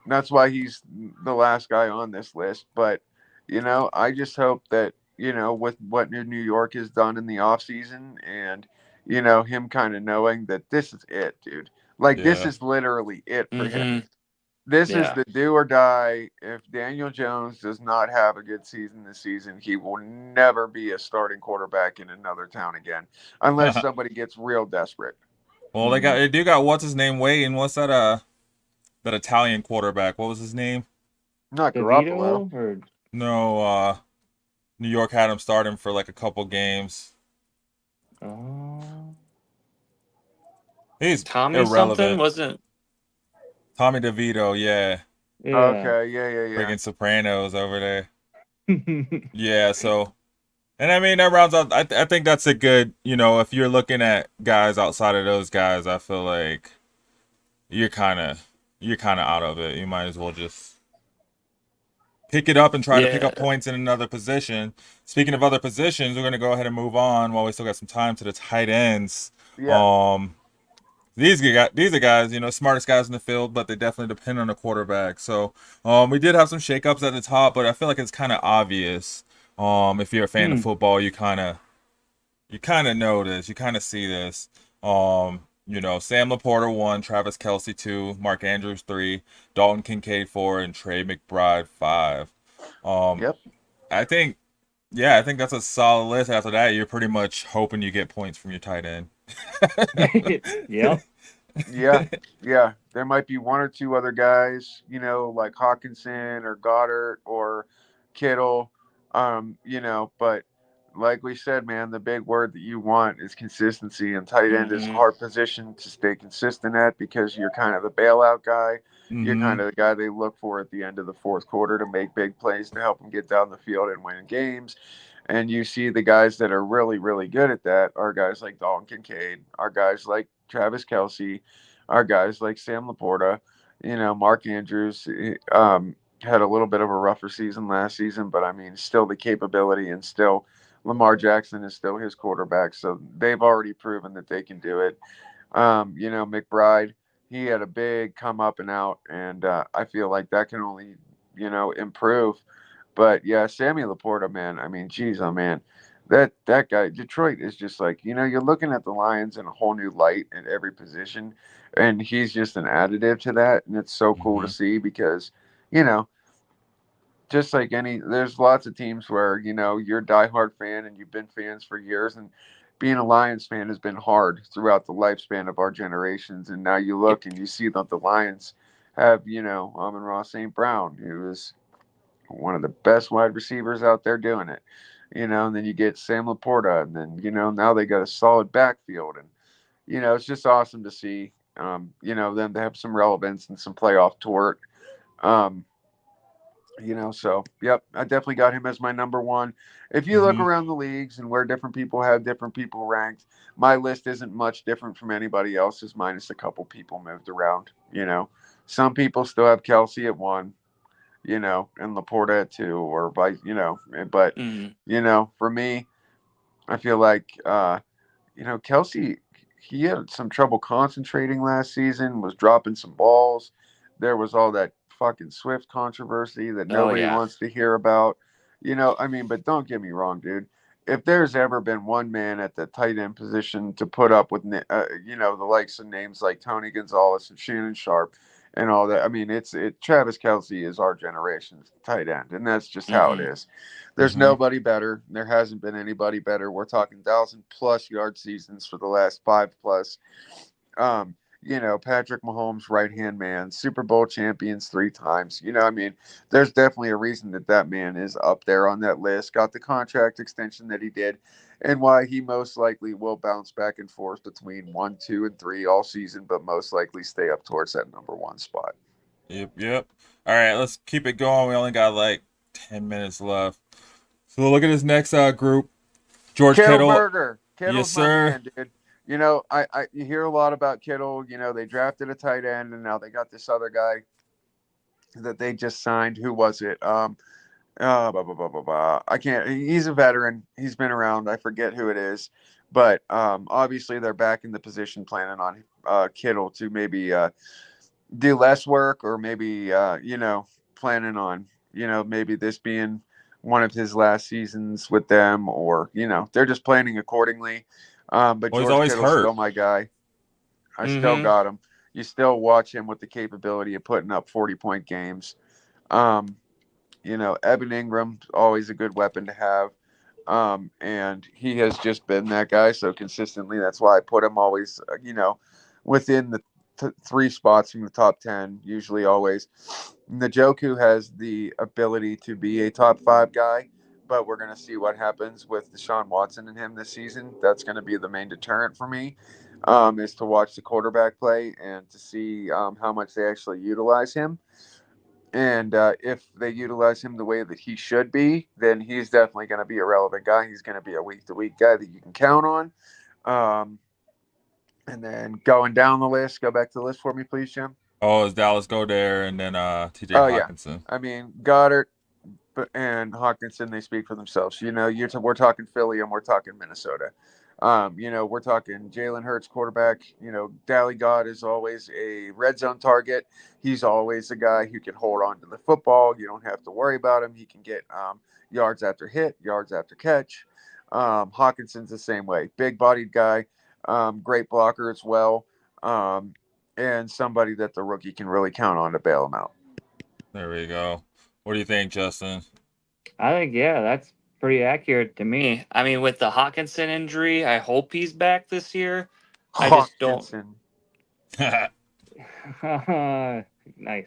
That's why he's the last guy on this list. But, I just hope that, with what New York has done in the offseason and, him kind of knowing that this is it, dude. Like, this Yeah. is literally it for him. This is Yeah. the do or die. If Daniel Jones does not have a good season this season, he will never be a starting quarterback in another town again, unless somebody gets real desperate. Well, they do got what's his name waiting. What's that Italian quarterback? What was his name? Not Garoppolo. DeVito or No, New York had him starting for like a couple games. oh, He's Tommy something irrelevant. wasn't. Tommy DeVito, yeah. yeah, Okay, yeah. Freaking Sopranos over there. Yeah, so and I mean that rounds out. I think that's a good. If you're looking at guys outside of those guys, I feel like you're kind of out of it. You might as well just pick it up and try to pick up Yeah. points in another position. Speaking of other positions, we're gonna go ahead and move on while we still got some time to the tight ends. Yeah. Um, these are guys, smartest guys in the field, but they definitely depend on the quarterback. So, we did have some shakeups at the top, but I feel like it's kind of obvious. If you're a fan of Hmm. football, you kind of know this. You kind of see this. Sam Laporta 1, Travis Kelsey 2, Mark Andrews 3, Dalton Kincaid 4, and Trey McBride 5. Um, Yep. I think, yeah, I think that's a solid list. After that, you're pretty much hoping you get points from your tight end. Yep. Yeah, yeah. There might be one or two other guys, like Hawkinson or Goddard or Kittle, but like we said, man, the big word that you want is consistency, and tight end is a Hmm. hard position to stay consistent at because you're kind of the bailout guy. You're Mm-hmm. kind of the guy they look for at the end of the fourth quarter to make big plays to help them get down the field and win games. And you see the guys that are really, really good at that are guys like Dalton Kincaid, are guys like Travis Kelsey, are guys like Sam Laporta. Mark Andrews had a little bit of a rougher season last season, but I mean, still the capability and still Lamar Jackson is still his quarterback. So they've already proven that they can do it. McBride, he had a big come up and out, and I feel like that can only, improve. But yeah, Sammy Laporta, man. I mean, geez, oh man, that guy, Detroit is just like you're looking at the Lions in a whole new light at every position, and he's just an additive to that, and it's so cool to Mm-hmm. see because, you know, just like there's lots of teams where you're a diehard fan and you've been fans for years, and being a Lions fan has been hard throughout the lifespan of our generations. And now you Yep. look and you see that the Lions have Amon-Ra St. Brown, who is one of the best wide receivers out there doing it. And then you get Sam Laporta, and then now they got a solid backfield, and it's just awesome to see. Them to have some relevance and some playoff torque. Um, so yep, I definitely got him as my number one. If you look Mm-hmm. around the leagues and where different people have different people ranked, my list isn't much different from anybody else's, minus a couple people moved around. Some people still have Kelsey at one, and Laporta at two, or by but Hmm. for me, I feel like Kelsey, he had some trouble concentrating last season, was dropping some balls. There was all that fucking Swift controversy that Oh nobody yeah. wants to hear about. I mean, but don't get me wrong, dude. If there's ever been one man at the tight end position to put up with, the likes of names like Tony Gonzalez and Shannon Sharp and all that, I mean, Travis Kelsey is our generation's tight end, and that's just how it Hmm. is. There's Mm-hmm. nobody better. There hasn't been anybody better. We're talking 1,000+ yard seasons for the last 5+. Um, Patrick Mahomes, right hand man, Super Bowl champions 3 times. I mean, there's definitely a reason that man is up there on that list. Got the contract extension that he did, and why he most likely will bounce back and forth between 1, 2, and 3 all season, but most likely stay up towards that number one spot. Yep, yep. All right, let's keep it going. We only got like 10 minutes left. So look at this next group. George Kittle Kittle. Burger. Yes, Kittle's my sir. man, dude. You hear a lot about Kittle. They drafted a tight end, and now they got this other guy that they just signed. Who was it? Blah, blah, blah, blah, blah. I can't. He's a veteran. He's been around. I forget who it is, but obviously they're back in the position, planning on Kittle to maybe do less work, or maybe planning on maybe this being one of his last seasons with them, or they're just planning accordingly. But Well, he's George always Kittle's still hurt. my guy. I still Hmm. got him. You still watch him with the capability of putting up 40-point games. um Evan Ingram, always a good weapon to have. And he has just been that guy so consistently. That's why I put him always, within the 3 spots from the top 10, usually always. Njoku has the ability to be a top 5 guy, but we're going to see what happens with Deshaun Watson and him this season. That's going to be the main deterrent for me, is to watch the quarterback play and to see how much they actually utilize him. And if they utilize him the way that he should be, then he's definitely going to be a relevant guy. He's going to be a week to week guy that you can count on. Um, and then going down the list, go back to the list for me, please, Jim. Oh, is Dallas go there and then TJ Oh yeah, Hawkinson. I mean Goddard and Hawkinson, they speak for themselves. We're talking Philly and we're talking Minnesota. We're talking Jalen Hurts, quarterback. Dally God is always a red zone target. He's always a guy who can hold on to the football. You don't have to worry about him. He can get yards after hit, yards after catch. Hawkinson's the same way. Big bodied guy, great blocker as well, and somebody that the rookie can really count on to bail him out. There we go. What do you think, Justin? I think, yeah, that's pretty accurate to me. I mean, with the Hawkinson injury, I hope he's back this year. I just don't. Hawkinson. Nice.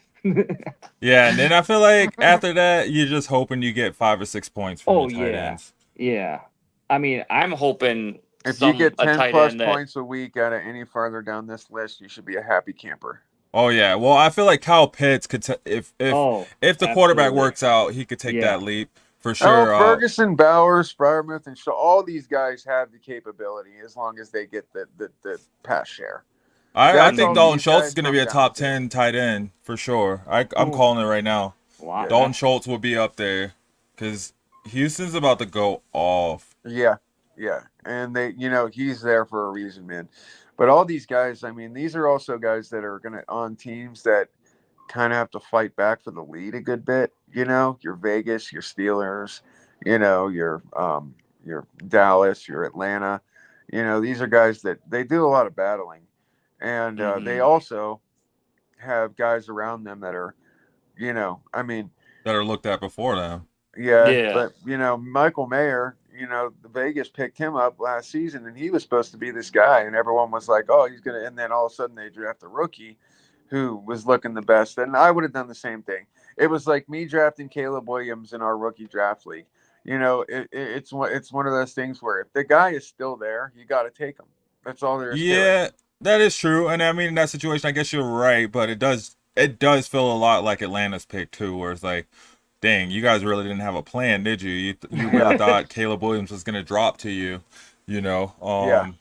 Yeah, and then I feel like after that, you're just hoping you get 5 or 6 points from Oh, the tight yeah. ends. Yeah. I mean, I'm hoping If you get a 10 tight plus end that points a week out of any farther down this list, you should be a happy camper. Oh yeah, well I feel like Kyle Pitts could if the quarterback absolutely. works out, he could take Yeah. that leap for sure. Ferguson, Bowers, Fryermuth, and Shaw, all these guys have the capability as long as they get the pass share. I That's think all Dalton these Schultz guys is going to come be a down top to. 10 tight end for sure. I'm Ooh. calling it right now. Wow. Dalton Schultz will be up there because Houston's about to go off. Yeah, and he's there for a reason, man. But all these guys, I mean, these are also guys that are gonna on teams that kind of have to fight back for the lead a good bit. Your Vegas, your Steelers, your Dallas, your Atlanta. These are guys that they do a lot of battling, and they also have guys around them that are, I mean, That are looked at before them. yeah. But Michael Mayer, the Vegas picked him up last season, and he was supposed to be this guy, and everyone was like, "Oh, he's gonna." And then all of a sudden, they draft a rookie who was looking the best, and I would have done the same thing. It was like me drafting Caleb Williams in our rookie draft league. It's one of those things where if the guy is still there, you got to take him. That's all there is to it. Yeah, that is true. And I mean, in that situation, I guess you're right, but it does feel a lot like Atlanta's pick too, where it's like, dang, you guys really didn't have a plan, did you? You really thought Caleb Williams was going to drop to you, Yeah.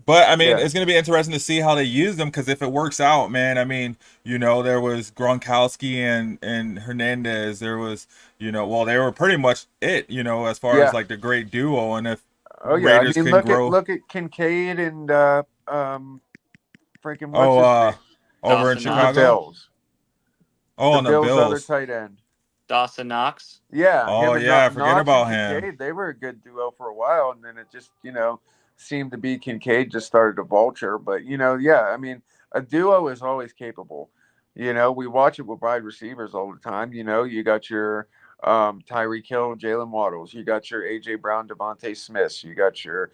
But I mean, Yeah. it's going to be interesting to see how they use them because if it works out, man, I mean, there was Gronkowski and Hernandez. There was, well, they were pretty much it, as far as like the great duo. And if Oh yeah, Raiders I mean, can grow, look at Kincaid and freaking over in Dawson the Chicago. Bills. Oh, on the Bills' other Bills. tight end. Dawson Knox. Yeah. Oh, him and yeah, forget Knox about and him. Kincaid, they were a good duo for a while, and then it just seemed to be Kincaid just started to vulture. But yeah, I mean, a duo is always capable. We watch it with wide receivers all the time. You got your Tyreek Hill, Jalen Waddles. You got your AJ Brown, Devontae Smiths. You got your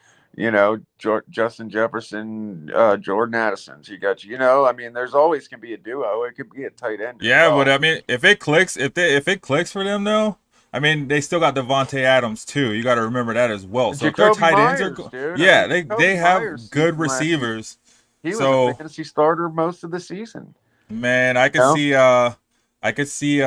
Justin Jefferson, Jordan Addison's. You got I mean, there's always can be a duo. It could be a tight end. Yeah, but I mean, if it clicks, if it clicks for them though, I mean, they still got Devontae Adams too. You got to remember that as well. So if their Jacoby tight ends Myers, are, dude. yeah, I mean, they Jacoby have Myers good season last year. receivers. He was So- a fantasy starter most of the season. Man, I could see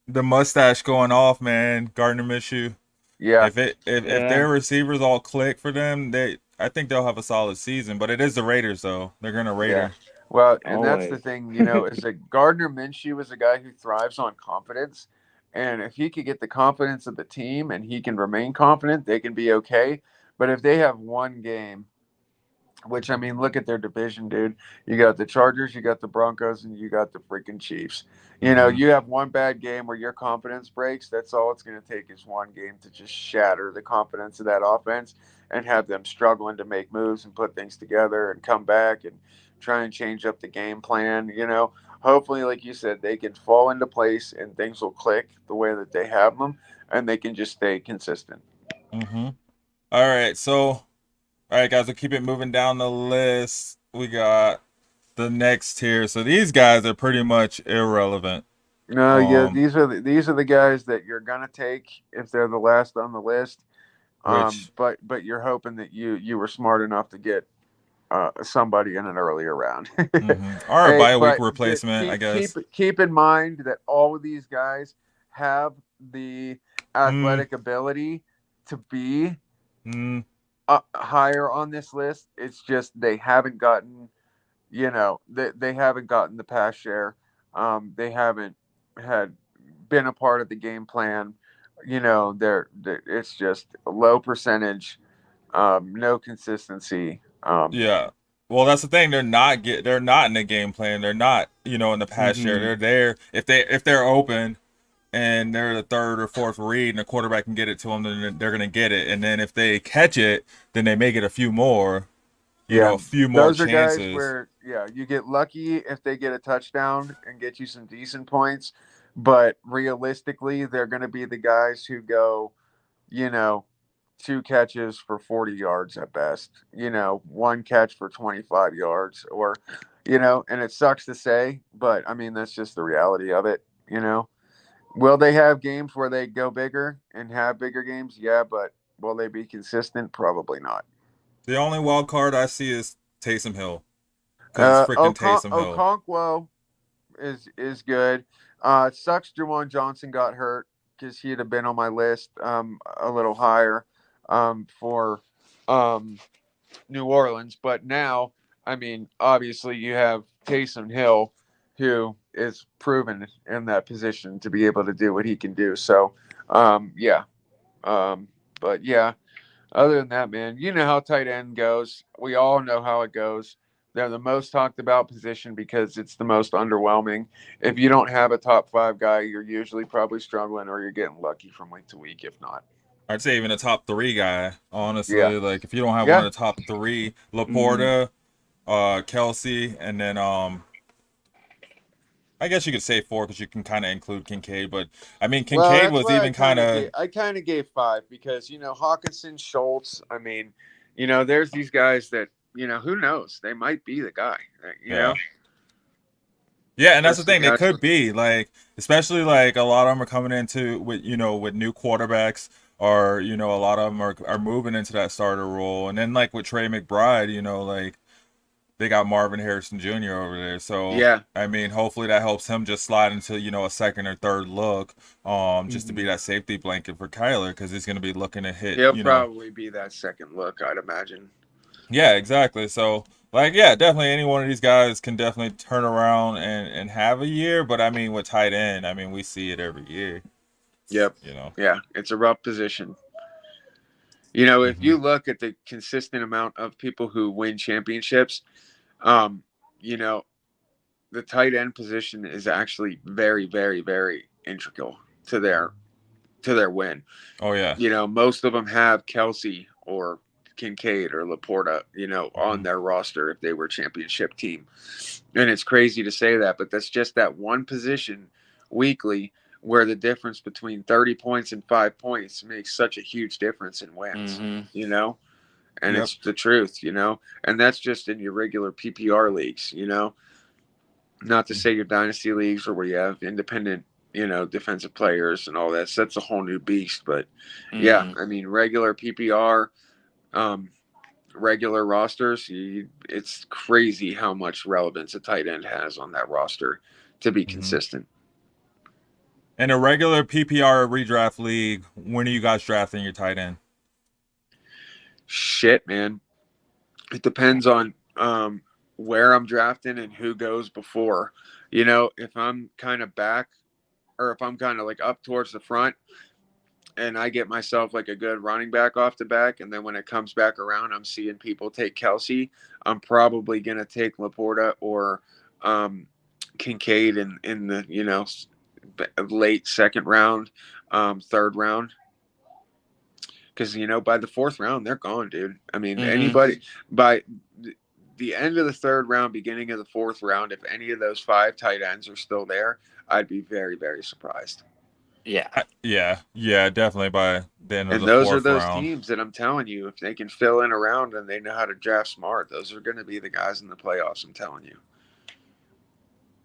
the mustache going off, man. Gardner Minshew. Yeah, If their receivers all click for them, I think they'll have a solid season. But it is the Raiders though. They're gonna Raider. well, and that's the Always. thing, is that Gardner Minshew is a guy who thrives on confidence, and if he could get the confidence of the team and he can remain confident, they can be okay. But if they have one game, which I mean, look at their division, dude. You got the Chargers, you got the Broncos, and you got the freaking Chiefs. Mhm. You have one bad game where your confidence breaks. That's all it's going to take is one game to just shatter the confidence of that offense and have them struggling to make moves and put things together and come back and try and change up the game plan. Hopefully, like you said, they can fall into place and things will click the way that they have them, and they can just stay consistent. Mm-hmm. All right, so, guys, we'll keep it moving down the list. We got the next tier. So these guys are pretty much irrelevant. No, yeah, these are the guys that you're gonna take if they're the last on the list. Which- But you're hoping that you were smart enough to get somebody in an earlier round. Or a Hey, bye week but replacement, I guess. keep in mind that all of these guys have the Mm, athletic ability to be mm, higher on this list. It's just they haven't gotten, they haven't gotten the pass share. They haven't had been a part of the game plan. It's just a low percentage, no consistency. yeah. Well, that's the thing. They're not in the game plan. They're not, in the pass share. Mhm. They're there if they're open and they're the third or fourth read and the quarterback can get it to them, then they're gonna get it. And then if they catch it, then they may get a few more, Yeah, a few more those are guys chances. where you get lucky if they get a touchdown and get you some decent points, but realistically, they're going to be the guys who go, you know, two catches for 40 yards at best, one catch for 25 yards, or, and it sucks to say, but I mean, that's just the reality of it. Will they have games where they go bigger and have bigger games? Yeah, but will they be consistent? Probably not. The only wild card I see is Taysom Hill because it's freaking Taysom Hill. Okonkwo is good. It sucks Jawan Johnson got hurt because he'd have been on my list a little higher for um, New Orleans. But now, I mean, obviously you have Taysom Hill, who is proven in that position to be able to do what he can do. So, yeah. But yeah, other than that, man, you know how tight end goes. We all know how it goes. They're the most talked about position because it's the most underwhelming. If you don't have a top five guy, you're usually probably struggling or you're getting lucky from week to week, if not. I'd say even a top three guy, Yeah. honestly. Like if you don't have one Yeah. of the top three, Hmm. Laporta, Kelsey, and then I guess you could say four because you can kind of include Kincaid, but I mean Well, Kincaid that's was why I even kind kind of of gave five because Hawkinson, Schultz. I mean, there's these guys that who knows, they might be the guy. You know, yeah. Yeah, and that's the that's the thing. They catch. could be like, especially like a lot of them are coming into with new quarterbacks, or a lot of them are moving into that starter role, and then like with Trey McBride, like they got Marvin Harrison Jr. over there. So Yeah. I mean, hopefully that helps him just slide into a second or third look, just to be Hmm. that safety blanket for Kyler because he's gonna be looking to hit, He'll probably be that second look, I'd imagine. Yeah, exactly. So, like, yeah, definitely any one of these guys can definitely turn around and have a year. But I mean, with tight end, I mean, we see it every year. Yep. You know. Yeah, it's a rough position. If Hmm. you look at the consistent amount of people who win championships, um, you know, the tight end position is actually very, very, very integral to their win. Oh yeah. Most of them have Kelsey or Kincaid or Laporta, on Hmm. their roster if they were a championship team. And it's crazy to say that, but that's just that one position weekly where the difference between 30 points and 5 points makes such a huge difference in wins, Hmm. and Yep. it's the truth. And that's just in your regular PPR leagues. Not to say your dynasty leagues or where you have independent, defensive players and all that. So that's a whole new beast. But yeah, Hmm. I mean, regular PPR, um, regular rosters, it's crazy how much relevance a tight end has on that roster to be Hmm. consistent. In a regular PPR redraft league, when are you guys drafting your tight end? Shit, man. It depends on where I'm drafting and who goes before. If I'm kind of back or if I'm kind of like up towards the front and I get myself like a good running back off the back, and then when it comes back around, I'm seeing people take Kelsey, I'm probably going to take Laporta or Kincaid in the, late second round, third round. Because, by the fourth round, they're gone, dude. I mean, Hmm. anybody by the end of the third round, beginning of the fourth round, if any of those five tight ends are still there, I'd be very, very surprised. Yeah. Yeah, definitely by the end of And the those are fourth those round. teams that I'm telling you, if they can fill in around and they know how to draft smart, those are going to be the guys in the playoffs. I'm telling you.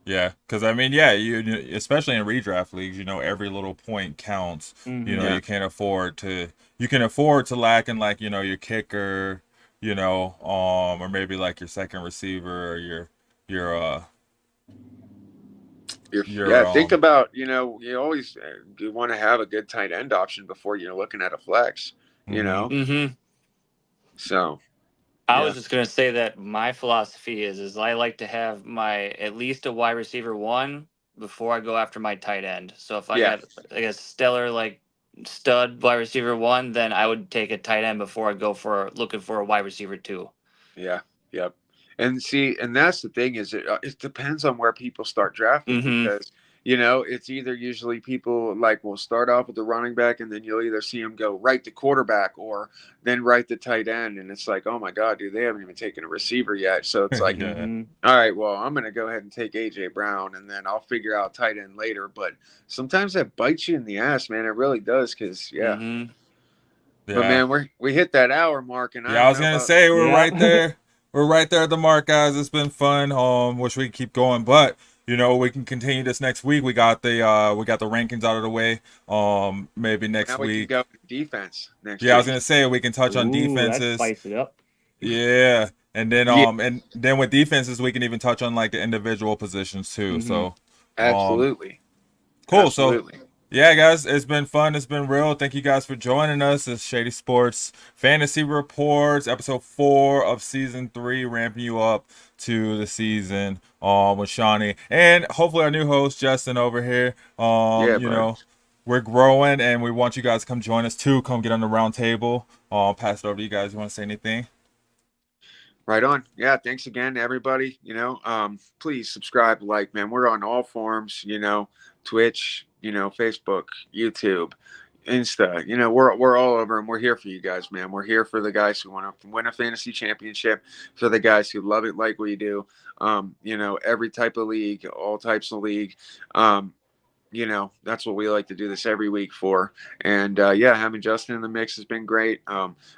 Yeah, because I mean, yeah, especially in redraft leagues, every little point counts. Hmm. Yeah. You can't afford to. You can afford to lack in like your kicker, or maybe like your second receiver or your your Think about, you always you want to have a good tight end option before you're looking at a flex, Mhm. Mm-hmm. So I yeah, was just gonna say that my philosophy is I like to have my at least a wide receiver one before I go after my tight end. So if I yeah, got like a stellar like stud wide receiver one, then I would take a tight end before I go for looking for a wide receiver two. yeah, yep. And see, and that's the thing is it depends on where people start drafting Mm-hmm. because it's either usually people like will start off with the running back and then you'll either see them go right to quarterback or then right to tight end, and it's like, oh my god, dude, they haven't even taken a receiver yet. So it's like, Yeah. all right, well, I'm gonna go ahead and take AJ Brown and then I'll figure out tight end later. But sometimes that bites you in the ass, man. It really does, because Mm-hmm. But Yeah. man, we hit that hour mark, and I Yeah, I don't was know gonna about. say we're Yeah. right there. We're right there at the mark, guys. It's been fun. Wish we could keep going, but we can continue this next week. We got the rankings out of the way. Maybe next Now we can week. go defense next Yeah, I was week. gonna say we can touch on Ooh, that defenses. spice it up. Yeah, and then Yeah, with defenses we can even touch on like the individual positions too. Mhm. So absolutely, cool. So absolutely. yeah, guys, it's been fun. It's been real. Thank you guys for joining us. It's Shady Sports Fantasy Reports, episode 4 of season 3, ramping you up to the season with Shawnee and hopefully our new host Justin over here. Yeah, bro. We're growing and we want you guys to come join us too. Come get on the round table. Pass it over to you guys. You want to say anything? Right on. Yeah, thanks again, everybody. Please subscribe, like, man. We're on all forms. Twitch, Facebook, YouTube, Insta. We're all over, and we're here for you guys, man. We're here for the guys who want to win a fantasy championship, for the guys who love it like we do. Every type of league, all types of league. That's what we like to do this every week for. And having Justin in the mix has been great.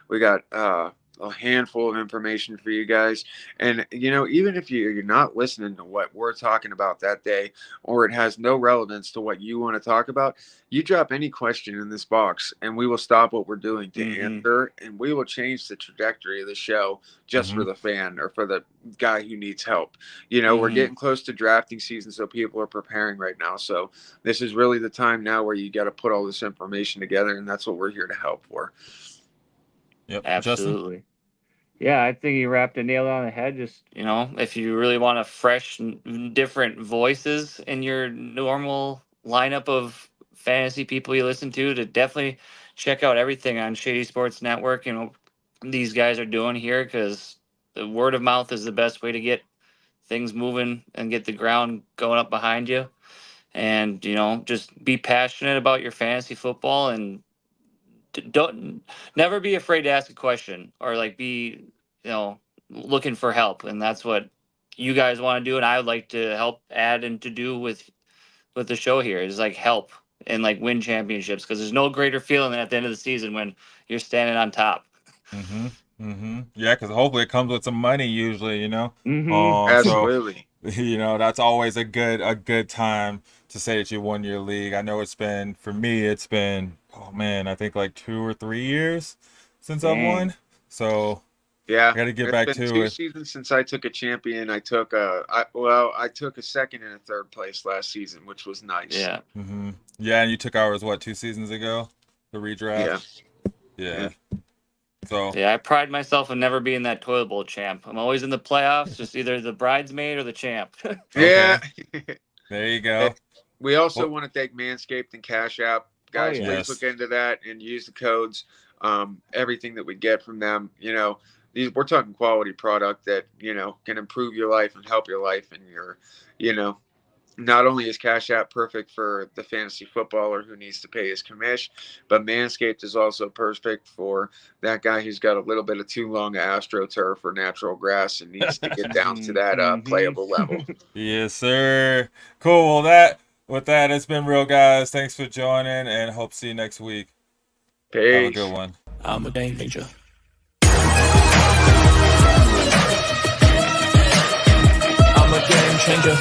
We got a handful of information for you guys. And, even if you're not listening to what we're talking about that day, or it has no relevance to what you want to talk about, you drop any question in this box and we will stop what we're doing to answer, and we will change the trajectory of the show just for the fan or for the guy who needs help. We're getting close to drafting season, so people are preparing right now. So this is really the time now where you got to put all this information together, and that's what we're here to help for. Yep. Absolutely. Justin? Yeah, I think you wrapped a nail on the head. Just if you really want a fresh, different voices in your normal lineup of fantasy people you listen to definitely check out everything on Shady Sports Network. These guys are doing here, because the word of mouth is the best way to get things moving and get the ground going up behind you. And just be passionate about your fantasy football, and don't never be afraid to ask a question, or like be looking for help. And that's what you guys want to do, and I would like to help add and to do with the show here is like help and like win championships, because there's no greater feeling than at the end of the season when you're standing on top. Yeah, because hopefully it comes with some money usually. Absolutely. So that's always a good time to say that you won your league. I know it's been, for me, oh man, I think like 2 or 3 years since I've won. So yeah, I got to get it's back been to 2 it. seasons since I took a champion. I took I took a second and a third place last season, which was nice. Yeah. Yeah, and you took ours 2 seasons ago, the redraft. Yeah. So I pride myself in never being that toilet bowl champ. I'm always in the playoffs, just either the bridesmaid or the champ. Yeah. There you go. We also want to thank Manscaped and Cash App. Guys, yes. please look into that and use the codes. Everything that we get from them, we're talking quality product that, can improve your life and help your life. And not only is Cash App perfect for the fantasy footballer who needs to pay his commish, but Manscaped is also perfect for that guy who's got a little bit of too long AstroTurf or natural grass and needs to get down to that playable level. Yes, sir. Cool. Well, with that, it's been real, guys. Thanks for joining, and hope to see you next week. Peace. Have a good one. I'm a game changer. I'm a game changer.